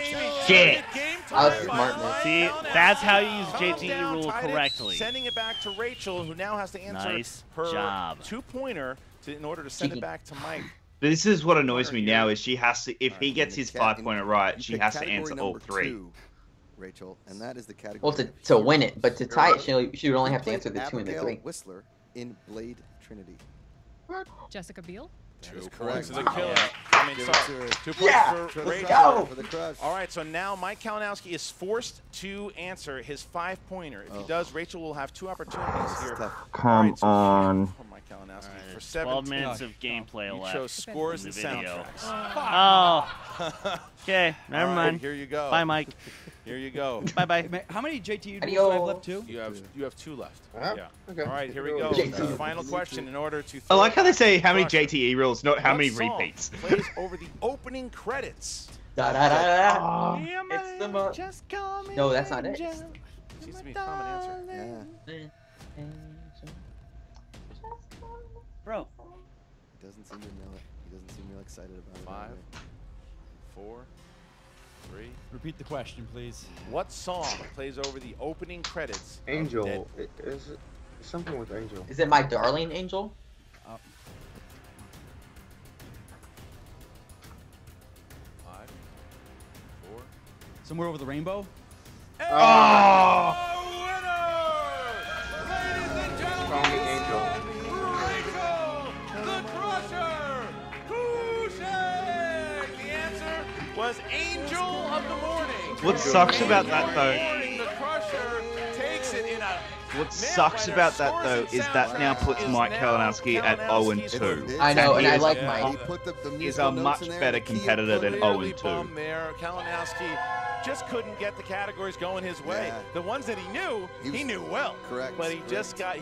shit. I was smart, man. See, that's how you use JTE rule correctly. Sending it back to Rachel, who now has to answer Nice her job. 2-pointer in order to send it back to Mike. This is what annoys me now is she has to, if he gets his 5-pointer right, she has to Category answer number all 3. 2, Rachel, and that is the category. Well, to win it, but to tie it, she would only have to answer the 2 and the 3. Whistler in Blade Trinity. Jessica Biel? That is Points correct. to the killer. I mean, Give sorry. it to her. 2 points for Rachel. Go. For the crush. All right, so now Mike Kalinowski is forced to answer his 5-pointer. If he does, Rachel will have 2 opportunities here. Come on. For Mike Kalinowski. For 17. 12 minutes of gameplay You left. chose scores in and the video. soundtracks. Oh. Okay, never All right, mind. here you go. Bye, Mike. Here you go. Bye-bye. How many JTU do Adios. I have left, too? You have 2 left. Yeah. Okay. All right, here we go. JTE. Final question in order to. I like how they say how many Crusher. JTE rules, not how What many song repeats. plays over the opening credits. Da da da da. Be a It's the man, just call me No, that's not it. angel. Seems to be a common answer. Yeah. Bro. He doesn't seem to know it. He doesn't seem real excited about 5, it. 4, 3. Repeat the question, please. What song plays over the opening credits? of Angel. Dead? Is it something with Angel? Is it My Darling Angel? 5, 4. Somewhere over the rainbow? Oh! Ladies and gentlemen, Call me Angel. Rachel, the Crusher, Cushing. The answer was Angel of the Morning. What sucks about that, Angel though? of the Morning, the Crusher takes it in a. What sucks about that, though, is that now puts Mike Kalinowski at 0-2. I know, and I like He Mike. put the He's musical a notes much in there, better the key competitor than input. 0-2. There, Kalinowski just couldn't get the categories going his way. Yeah. The ones that he knew well. Correct. But he just got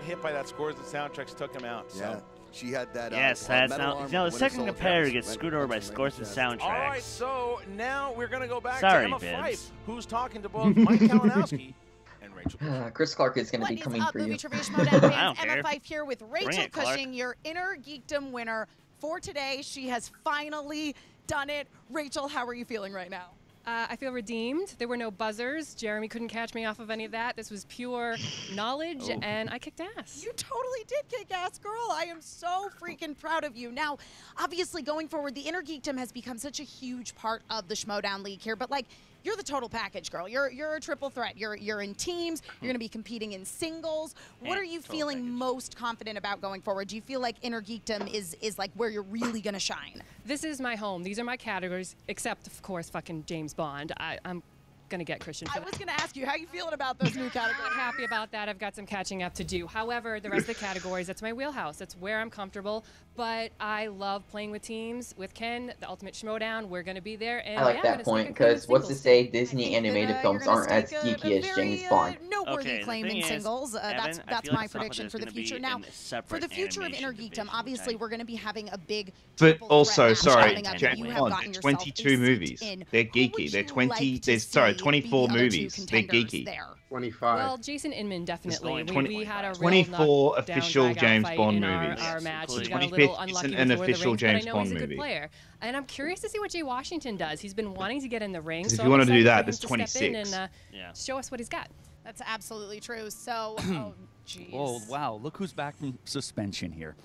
hit by that scores and soundtracks took him out. Yeah. So. She had that. Yes, metal that's arm now. with The Winter second Soldier. competitor gets Went screwed over by right scores and chest. soundtracks. All right, so now we're going to go back Sorry, to Emma Bibbs. Fife, who's talking to both Mike Kalinowski and Rachel. Chris Clark is going to be What is coming up, for movie you. trivia Schmoedown I don't fans? Emma care. Fife here with Rachel it, Clark. Cushing, your Inner Geekdom winner for today. She has finally done it. Rachel, how are you feeling right now? I feel redeemed. There were no buzzers. Jeremy couldn't catch me off of any of that. This was pure knowledge, and I kicked ass. You totally did kick ass, girl. I am so freaking proud of you. Now, obviously, going forward, the Inner Geekdom has become such a huge part of the Schmoedown League here, but like, you're the total package, girl. You're a triple threat. You're in teams. You're going to be competing in singles. What are you feeling most confident about going forward? Do you feel like Inner Geekdom is like where you're really going to shine? This is my home. These are my categories, except, of course, fucking James Bond. I'm going to get Christian. I was going to ask you, how you feeling about those new categories? I'm happy about that. I've got some catching up to do. However, the rest of the categories, that's my wheelhouse. That's where I'm comfortable. But I love playing with teams. With Ken, the Ultimate Schmoedown, we're going to be there. And I like that point because what's to say Disney animated films aren't as geeky as James Bond. Noteworthy claim in singles. Evan, that's my prediction for the future. Now, for the future of InnerGeekDom, obviously we're going to be having a big. But also, sorry, James Bond. There's 22 movies. They're geeky. They're 20. There's 24 movies. They're geeky. 25. Well, Jason Inman definitely. We had a real 24 official James Bond movies. Our match. The He got a little 25th unlucky isn't an before the official rings, James but I know Bond he's a good movie. player. And I'm curious to see what Jay Washington does. He's been wanting to get in the ring. If So you want to do that, I'm there's excited for him to step 26. in and show us what he's got. That's absolutely true. So, oh, jeez. Oh, wow. Look who's back from suspension here.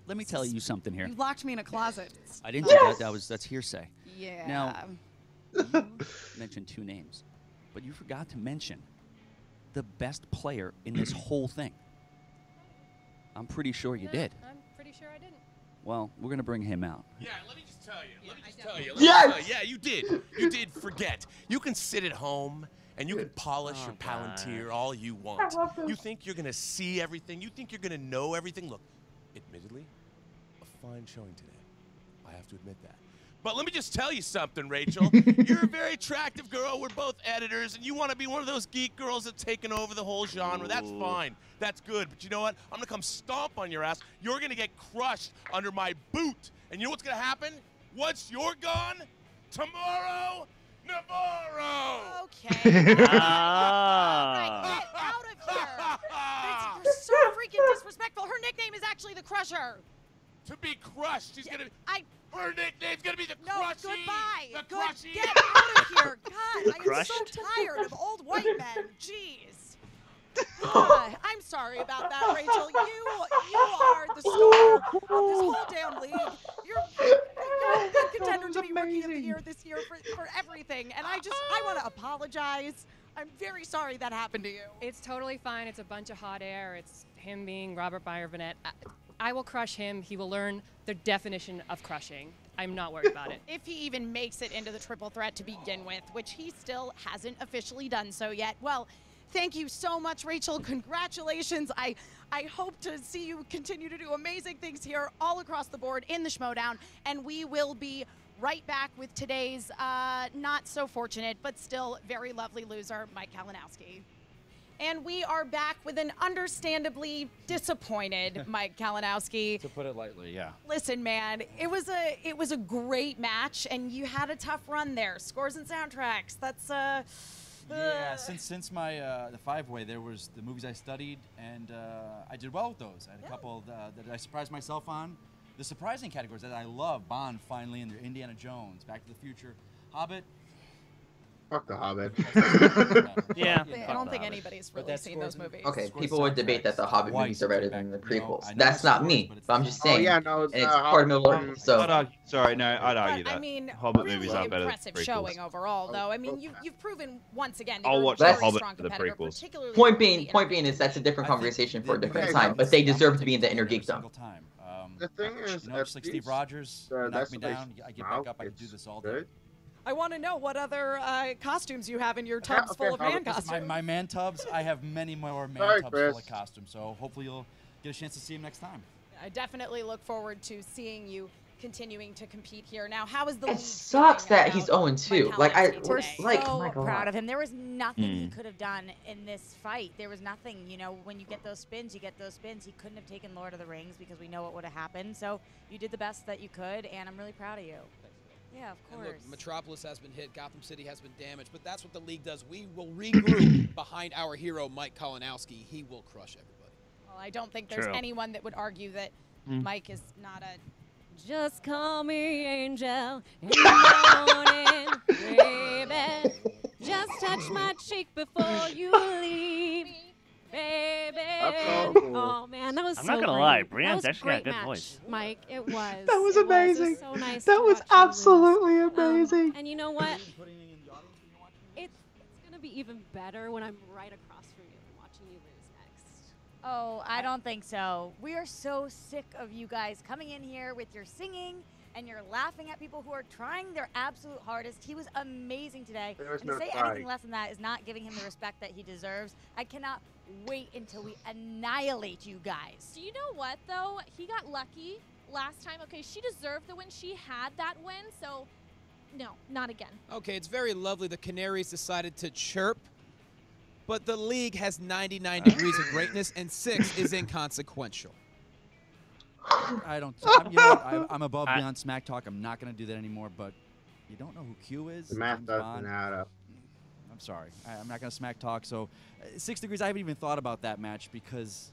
Let me tell you something here. You locked me in a closet. I didn't do that. That's hearsay. Yeah. Now, you mentioned 2 names, but you forgot to mention the best player in this whole thing. I'm pretty sure you did. I'm pretty sure I didn't. Well, we're going to bring him out. Yeah, let me just tell you. Yes! Yeah, you did. You did forget. You can sit at home and you can polish your Palantir all you want. You think you're going to see everything. You think you're going to know everything. Look, admittedly, a fine showing today. I have to admit that. But let me just tell you something, Rachel. You're a very attractive girl. We're both editors, and you want to be one of those geek girls that's taken over the whole genre. That's fine. That's good. But you know what? I'm going to come stomp on your ass. You're going to get crushed under my boot. And you know what's going to happen? Once you're gone, tomorrow, Navarro! Okay. All right, get out of here. You're so freaking disrespectful. Her nickname is actually the Crusher. To be crushed. She's going to... Her nickname's going to be the No, Crushy. goodbye. The Crushy. Get out of here. God, I am so Crushed? tired of old white men. Jeez. I'm sorry about that, Rachel. You are the star of this whole damn league. You're a big contender to be Rookie of the Year this year for everything. And I want to apologize. I'm very sorry that happened to you. It's totally fine. It's a bunch of hot air. It's him being Robert Byer-Vanette. I will crush him. He will learn the definition of crushing. I'm not worried about it. If he even makes it into the triple threat to begin with, which he still hasn't officially done so yet. Well, thank you so much, Rachel. Congratulations. I hope to see you continue to do amazing things here all across the board in the Schmoedown, and we will be right back with today's not so fortunate, but still very lovely loser, Mike Kalinowski. And we are back with an understandably disappointed Mike Kalinowski. To put it lightly, yeah. Listen, man, it was a great match, and you had a tough run there. Scores and soundtracks. That's Yeah, since my the five-way, there was the movies I studied, and I did well with those. I had a couple that I surprised myself on. The surprising categories that I love: Bond, finally, and Indiana Jones, Back to the Future, Hobbit. Fuck the Hobbit. Yeah. I don't think anybody's really seen those movies. Okay, people would debate that the Hobbit movies are better than the prequels. That's not me, but I'm just saying. Oh, yeah, no, and it's part of Middle Earth, so. I'd argue that. I mean, Hobbit really movies are better than impressive prequels. showing overall, though. I mean, you've proven once again that I'll you're watch a very the Hobbit strong for the competitor, prequels. particularly Point being is that's a different conversation for a different time, but they deserve to be in the InnerGeekDom. The thing is, You know, just like Steve Rogers, knock me down, I get back up, I can do this all day. I want to know what other costumes you have in your tubs full of man costumes. My man tubs, I have many more man Sorry, tubs Chris. full of costumes, so hopefully you'll get a chance to see him next time. I definitely look forward to seeing you continuing to compete here. Now, how is the It league sucks feeling that he's about 0-2. Like We're oh my so God. proud of him. There was nothing he could have done in this fight. There was nothing. You know, when you get those spins, you get those spins. He couldn't have taken Lord of the Rings because we know what would have happened. So you did the best that you could, and I'm really proud of you. Yeah, of And course. look, Metropolis has been hit, Gotham City has been damaged, but that's what the league does. We will regroup behind our hero, Mike Kalinowski. He will crush everybody. Well, I don't think there's True. anyone that would argue that Mike is not a... Just call me Angel in the morning, baby. Just touch my cheek before you leave, baby. Oh man, that was I'm so not gonna great. lie, That Brienne's was a actually got a great good match, voice. Mike, it was. That was It amazing. so nice That to was watch you lose. absolutely amazing. And you know what? It's gonna be even better when I'm right across from you and watching you lose next. Oh, I don't think so. We are so sick of you guys coming in here with your singing, and you're laughing at people who are trying their absolute hardest. He was amazing today. There was And to no say crying. anything less than that is not giving him the respect that he deserves. I cannot wait until we annihilate you guys. Do you know what, though? He got lucky last time. Okay, she deserved the win. She had that win, so no, not again. Okay, it's very lovely the Canaries decided to chirp, but the league has 99 degrees of greatness, and 6 is inconsequential. I don't. You know what, I'm above beyond smack talk. I'm not going to do that anymore. But you don't know who Q is? The math James doesn't Bond? add up. I'm sorry. I'm not going to smack talk. So 6 degrees, I haven't even thought about that match because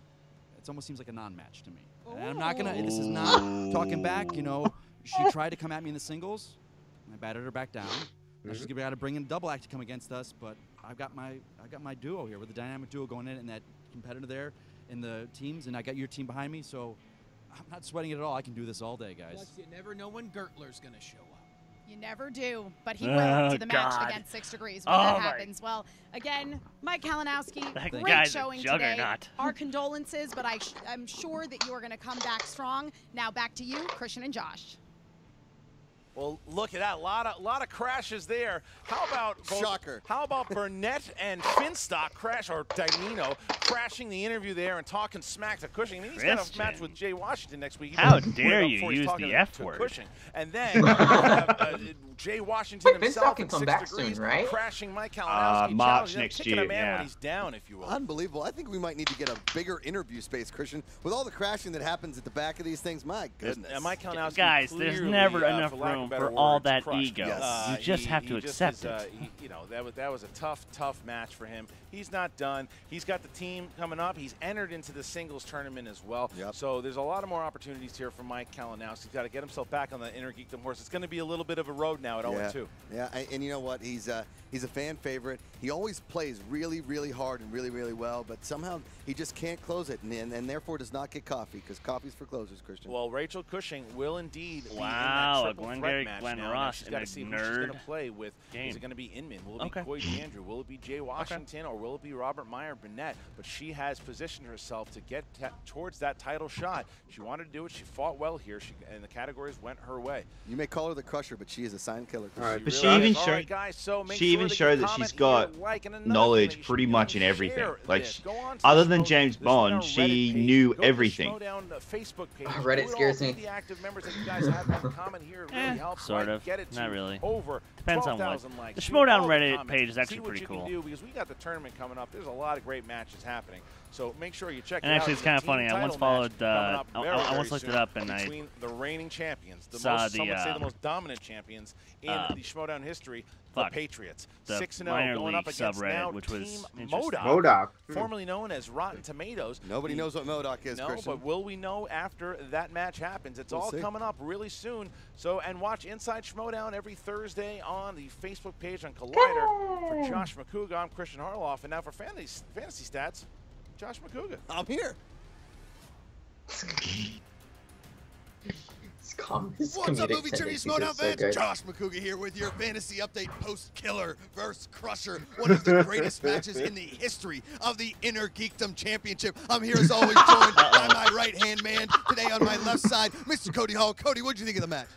it almost seems like a non-match to me. And I'm not going to. This is not talking back. You know, she tried to come at me in the singles. I batted her back down. Now she's going to bring in a double act to come against us. But I've got my duo here with the dynamic duo going in and that competitor there in the teams. And I got your team behind me. So I'm not sweating it at all. I can do this all day, guys. Plus, you never know when Gertler's going to show up. You never do, but he will to the match God. against 6 degrees when that happens. Well, again, Mike Kalinowski, That great guy's a showing today. juggernaut. Our condolences, but I'm sure that you are going to come back strong. Now back to you, Christian and Josh. Well, look at that. Lot of crashes there. How about Shocker. How about Burnett and Finstock crash, or Dinino crashing the interview there and talking smack to Cushing? I mean, he's got a Christian. match with Jay Washington next week. How He's dare up you before he's use talking the to F word. Cushing. And then we'll have Jay Washington Wait, himself Finstock can at come 6 back degrees soon, right? crashing Mike Kalinowski. March challenging him, next kicking year, a man yeah. when he's down, if you will. Unbelievable. I think we might need to get a bigger interview space, Christian. With all the crashing that happens at the back of these things, my goodness. Mike Kalinowski Guys, there's clearly, never enough for lack of room better for all words, that crushed ego. him. Yes. You just have to he just accept is, it. you know, that was a tough match for him. He's not done. He's got the team coming up. He's entered into the singles tournament as well. Yep. So there's a lot of more opportunities here for Mike Kalinowski. He's got to get himself back on the InnerGeekDom horse. It's going to be a little bit of a road now at 0-2. Yeah, and you know what? He's a fan favorite. He always plays really, really hard and really, really well, but somehow he just can't close it, and therefore does not get coffee, because coffee's for closers, Christian. Well, Rachel Cushing will indeed be Wow, a in that triple Glengarry threat match Glen now. Ross She's in got a to see who she's going to nerd play with. game. Is it going to be Inman? Will it Okay. be Coy Andrew? Will it be Jay Washington? Or will it be Robert Meyer Burnett? But she has positioned herself to get towards that title shot. She wanted to do it. She fought well here, and the categories went her way. You may call her the Crusher, but she is a silent killer. All right, But Really she is. even All showed right, guys, so make she sure even that you showed that comment she's got here, like, and another thing knowledge that you pretty should much do, in everything. share Like this. Go on to other the than Schmo- James the Bond, Schmoedown she Reddit page. knew Go to the everything. Schmoedown Facebook page. Reddit Do it all. scares Be me. the active members that you guys have in comment here. It really helps. sort right? of. Get it to Not really. over Depends on what. 12,000 likes. The See Schmoedown all the Reddit comments. page is actually See what pretty you cool. can do, because we got the tournament coming up. There's a lot of great matches happening. So make sure you check And it out. actually, it's There's a kind of team funny. I once title followed. match coming up I very once looked it soon up, and I between the reigning champions, the saw most, some would say the the most dominant champions in the Schmoedown history, fuck, the Patriots. the 6-0 minor going up league against subreddit, now which was Team interesting. MODOK, MODOK. formerly known as Rotten Tomatoes. Nobody knows what MODOK is, No, Christian. but will we know after that match happens? It's We'll all see. coming up really soon. So, and watch Inside Schmoedown every Thursday on the Facebook page on Collider. For Josh McCouga, I'm Christian Harloff. And now for fantasy stats, Josh McCouga. I'm here. What's What's up, movie trivia Schmoedown fans? Josh McCouga here with your fantasy update post-killer versus Crusher, one of the greatest matches in the history of the InnerGeekDom Championship. I'm here as always, joined by my right-hand man. Today on my left side, Mr. Cody Hall. Cody, what'd you think of the match?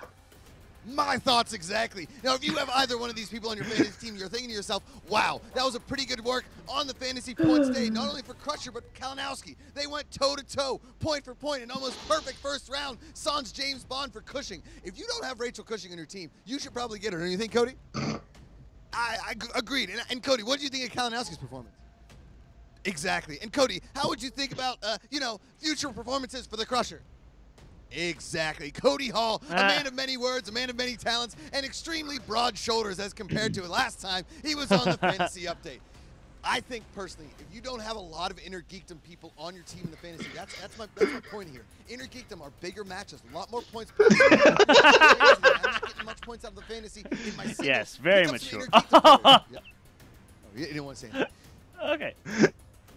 My thoughts exactly. Now, if you have either one of these people on your fantasy team, you're thinking to yourself, wow, that was a pretty good work on the fantasy points day, not only for Crusher, but Kalinowski. They went toe-to-toe, point for point, an almost perfect first round. Sans James Bond for Cushing. If you don't have Rachel Cushing on your team, you should probably get her. Don't you think, Cody? I agreed. And Cody, what did you think of Kalinowski's performance? Exactly. And Cody, how would you think about, future performances for the Crusher? Exactly. Cody Hall, a man of many words, a man of many talents, and extremely broad shoulders as compared to last time he was on the Fantasy Update. I think, personally, if you don't have a lot of InnerGeekDom people on your team in the fantasy, that's my point here. InnerGeekDom are bigger matches, a lot more points. I'm not getting much points out of the fantasy in my singles. Yes, very Pick up some mature. InnerGeekDom players. Yep. Oh, you didn't want to say anything. Okay.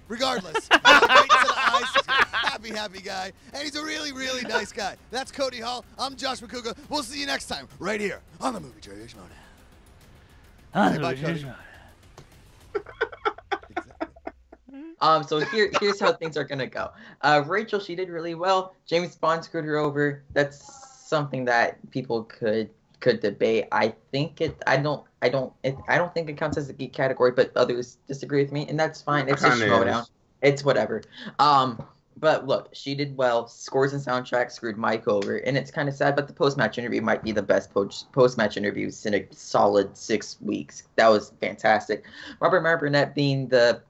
Regardless, he's got a great set of eyes. He's got a happy guy, and he's a really, really nice guy. That's Cody Hall. I'm Josh McCouga. We'll see you next time, right here on the Movie Trivia Schmoedown. Say bye, Cody. So here's how things are gonna go. Rachel, she did really well. James Bond screwed her over. That's something that people could debate. I think I don't think it counts as a geek category, but others disagree with me, and that's fine. It's a Schmoedown. It's whatever. But look, she did well. Scores and soundtrack screwed Mike over, and it's kind of sad. But the post-match interview might be the best post-match interviews in a solid 6 weeks. That was fantastic. Robert Burnett being the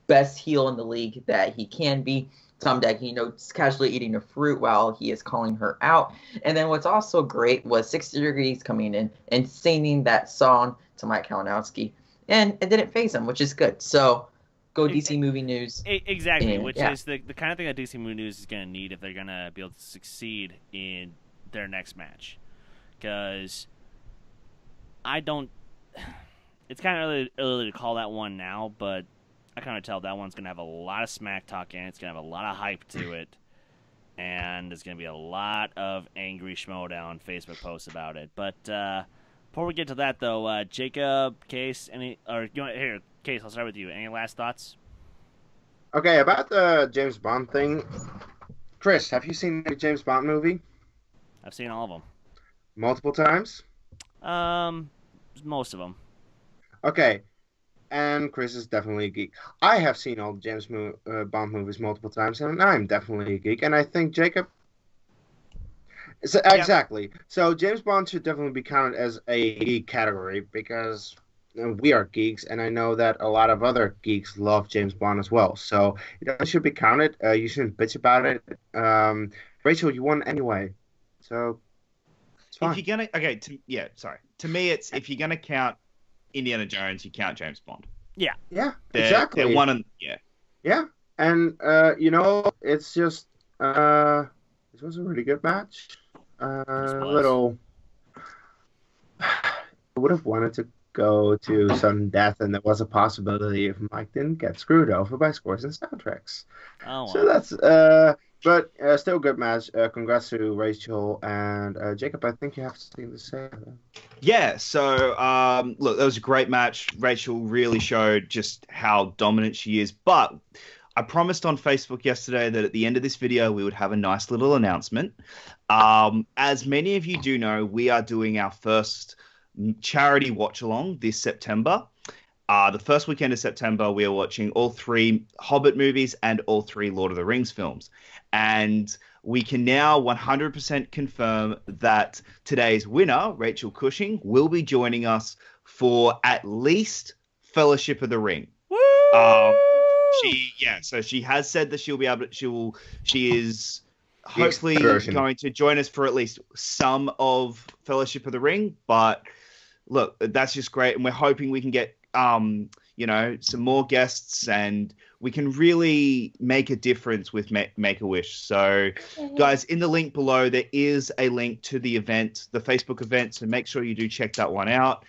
best heel in the league that he can be. Tom Daggy, casually eating a fruit while he is calling her out. And then what's also great was 60 Degrees coming in and singing that song to Mike Kalinowski, and it didn't faze him, which is good. So. Go DC Movie News. Exactly, and, which is the kind of thing that DC Movie News is going to need if they're going to be able to succeed in their next match. Because it's kind of early to call that one now, but I kind of tell that one's going to have a lot of smack talk in it. It's going to have a lot of hype to it. And there's going to be a lot of angry Schmoedown Facebook posts about it. But before we get to that, though, Jacob, Kees, Kees, I'll start with you. Any last thoughts? Okay, about the James Bond thing. Chris, have you seen the James Bond movie? I've seen all of them. Multiple times? Most of them. Okay, and Chris is definitely a geek. I have seen all the James Bond movies multiple times, and I'm definitely a geek. And I think Jacob... Exactly. So James Bond should definitely be counted as a geek category because... we are geeks, and I know that a lot of other geeks love James Bond as well. So it should be counted. You shouldn't bitch about it. Rachel, you won anyway, so it's fine. If you're gonna, to me, it's if you're gonna count Indiana Jones, you count James Bond. Yeah. Exactly. They're one and and it's just this was a really good match. I would have wanted to go to sudden death, and there was a possibility if Mike didn't get screwed over by scores and soundtracks. So that's but still a good match. Congrats to Rachel and Jacob. I think you have something to say. Yeah, so look, that was a great match. Rachel really showed just how dominant she is, but I promised on Facebook yesterday that at the end of this video we would have a nice little announcement. As many of you do know, we are doing our first charity watch along this September. The first weekend of September, we are watching all 3 Hobbit movies and all 3 Lord of the Rings films. And we can now 100% confirm that today's winner, Rachel Cushing, will be joining us for at least Fellowship of the Ring. So she has said that she'll be able to, she is hopefully going to join us for at least some of Fellowship of the Ring, but look, that's just great, and we're hoping we can get, some more guests, and we can really make a difference with Make-A-Wish. So, guys, in the link below, there is a link to the event, the Facebook event, so make sure you do check that one out.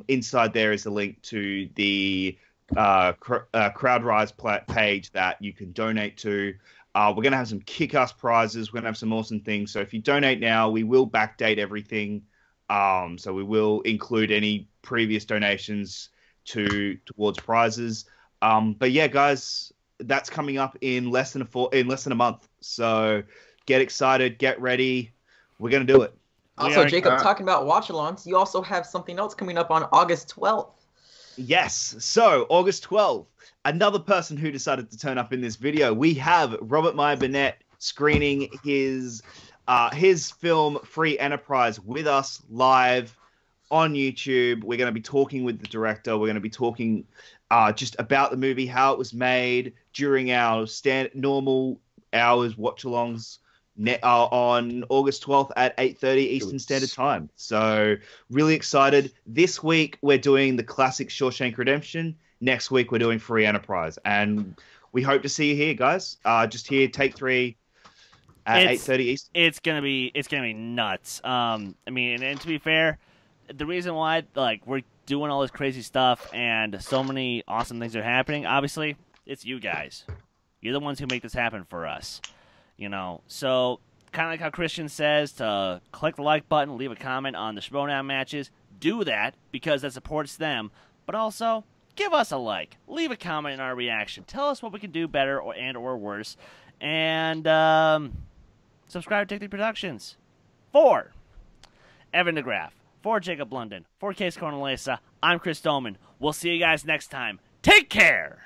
Inside there is a link to the CrowdRise page that you can donate to. We're going to have some kick-ass prizes. We're going to have some awesome things. So if you donate now, we will backdate everything. So we will include any previous donations towards prizes. But yeah, guys, that's coming up in less than a month. So get excited, get ready. We're gonna do it. Also, Jacob, talking about watch-alongs, you also have something else coming up on August 12th. Yes. So August 12th, another person who decided to turn up in this video. We have Robert Meyer Burnett screening his film Free Enterprise with us live on YouTube. We're going to be talking with the director. We're going to be talking just about the movie, how it was made during our normal hours watch-alongs on August 12th at 8:30 Eastern Standard Time. So really excited. This week we're doing the classic Shawshank Redemption. Next week we're doing Free Enterprise, and we hope to see you here, guys. Just here, take 3 at 8:30 Eastern. It's gonna be nuts. I mean, and to be fair, the reason why we're doing all this crazy stuff and so many awesome things are happening, obviously, it's you guys. You're the ones who make this happen for us. So kind of like how Christian says to click the like button, leave a comment on the Schmoedown matches. Do that because that supports them. But also, give us a like. Leave a comment in our reaction. Tell us what we can do better or worse. And subscribe to Take 3 Productions. For Evan DeGraff, for Jacob London, for Kees Cornelisa, I'm Chris Doman. We'll see you guys next time. Take care!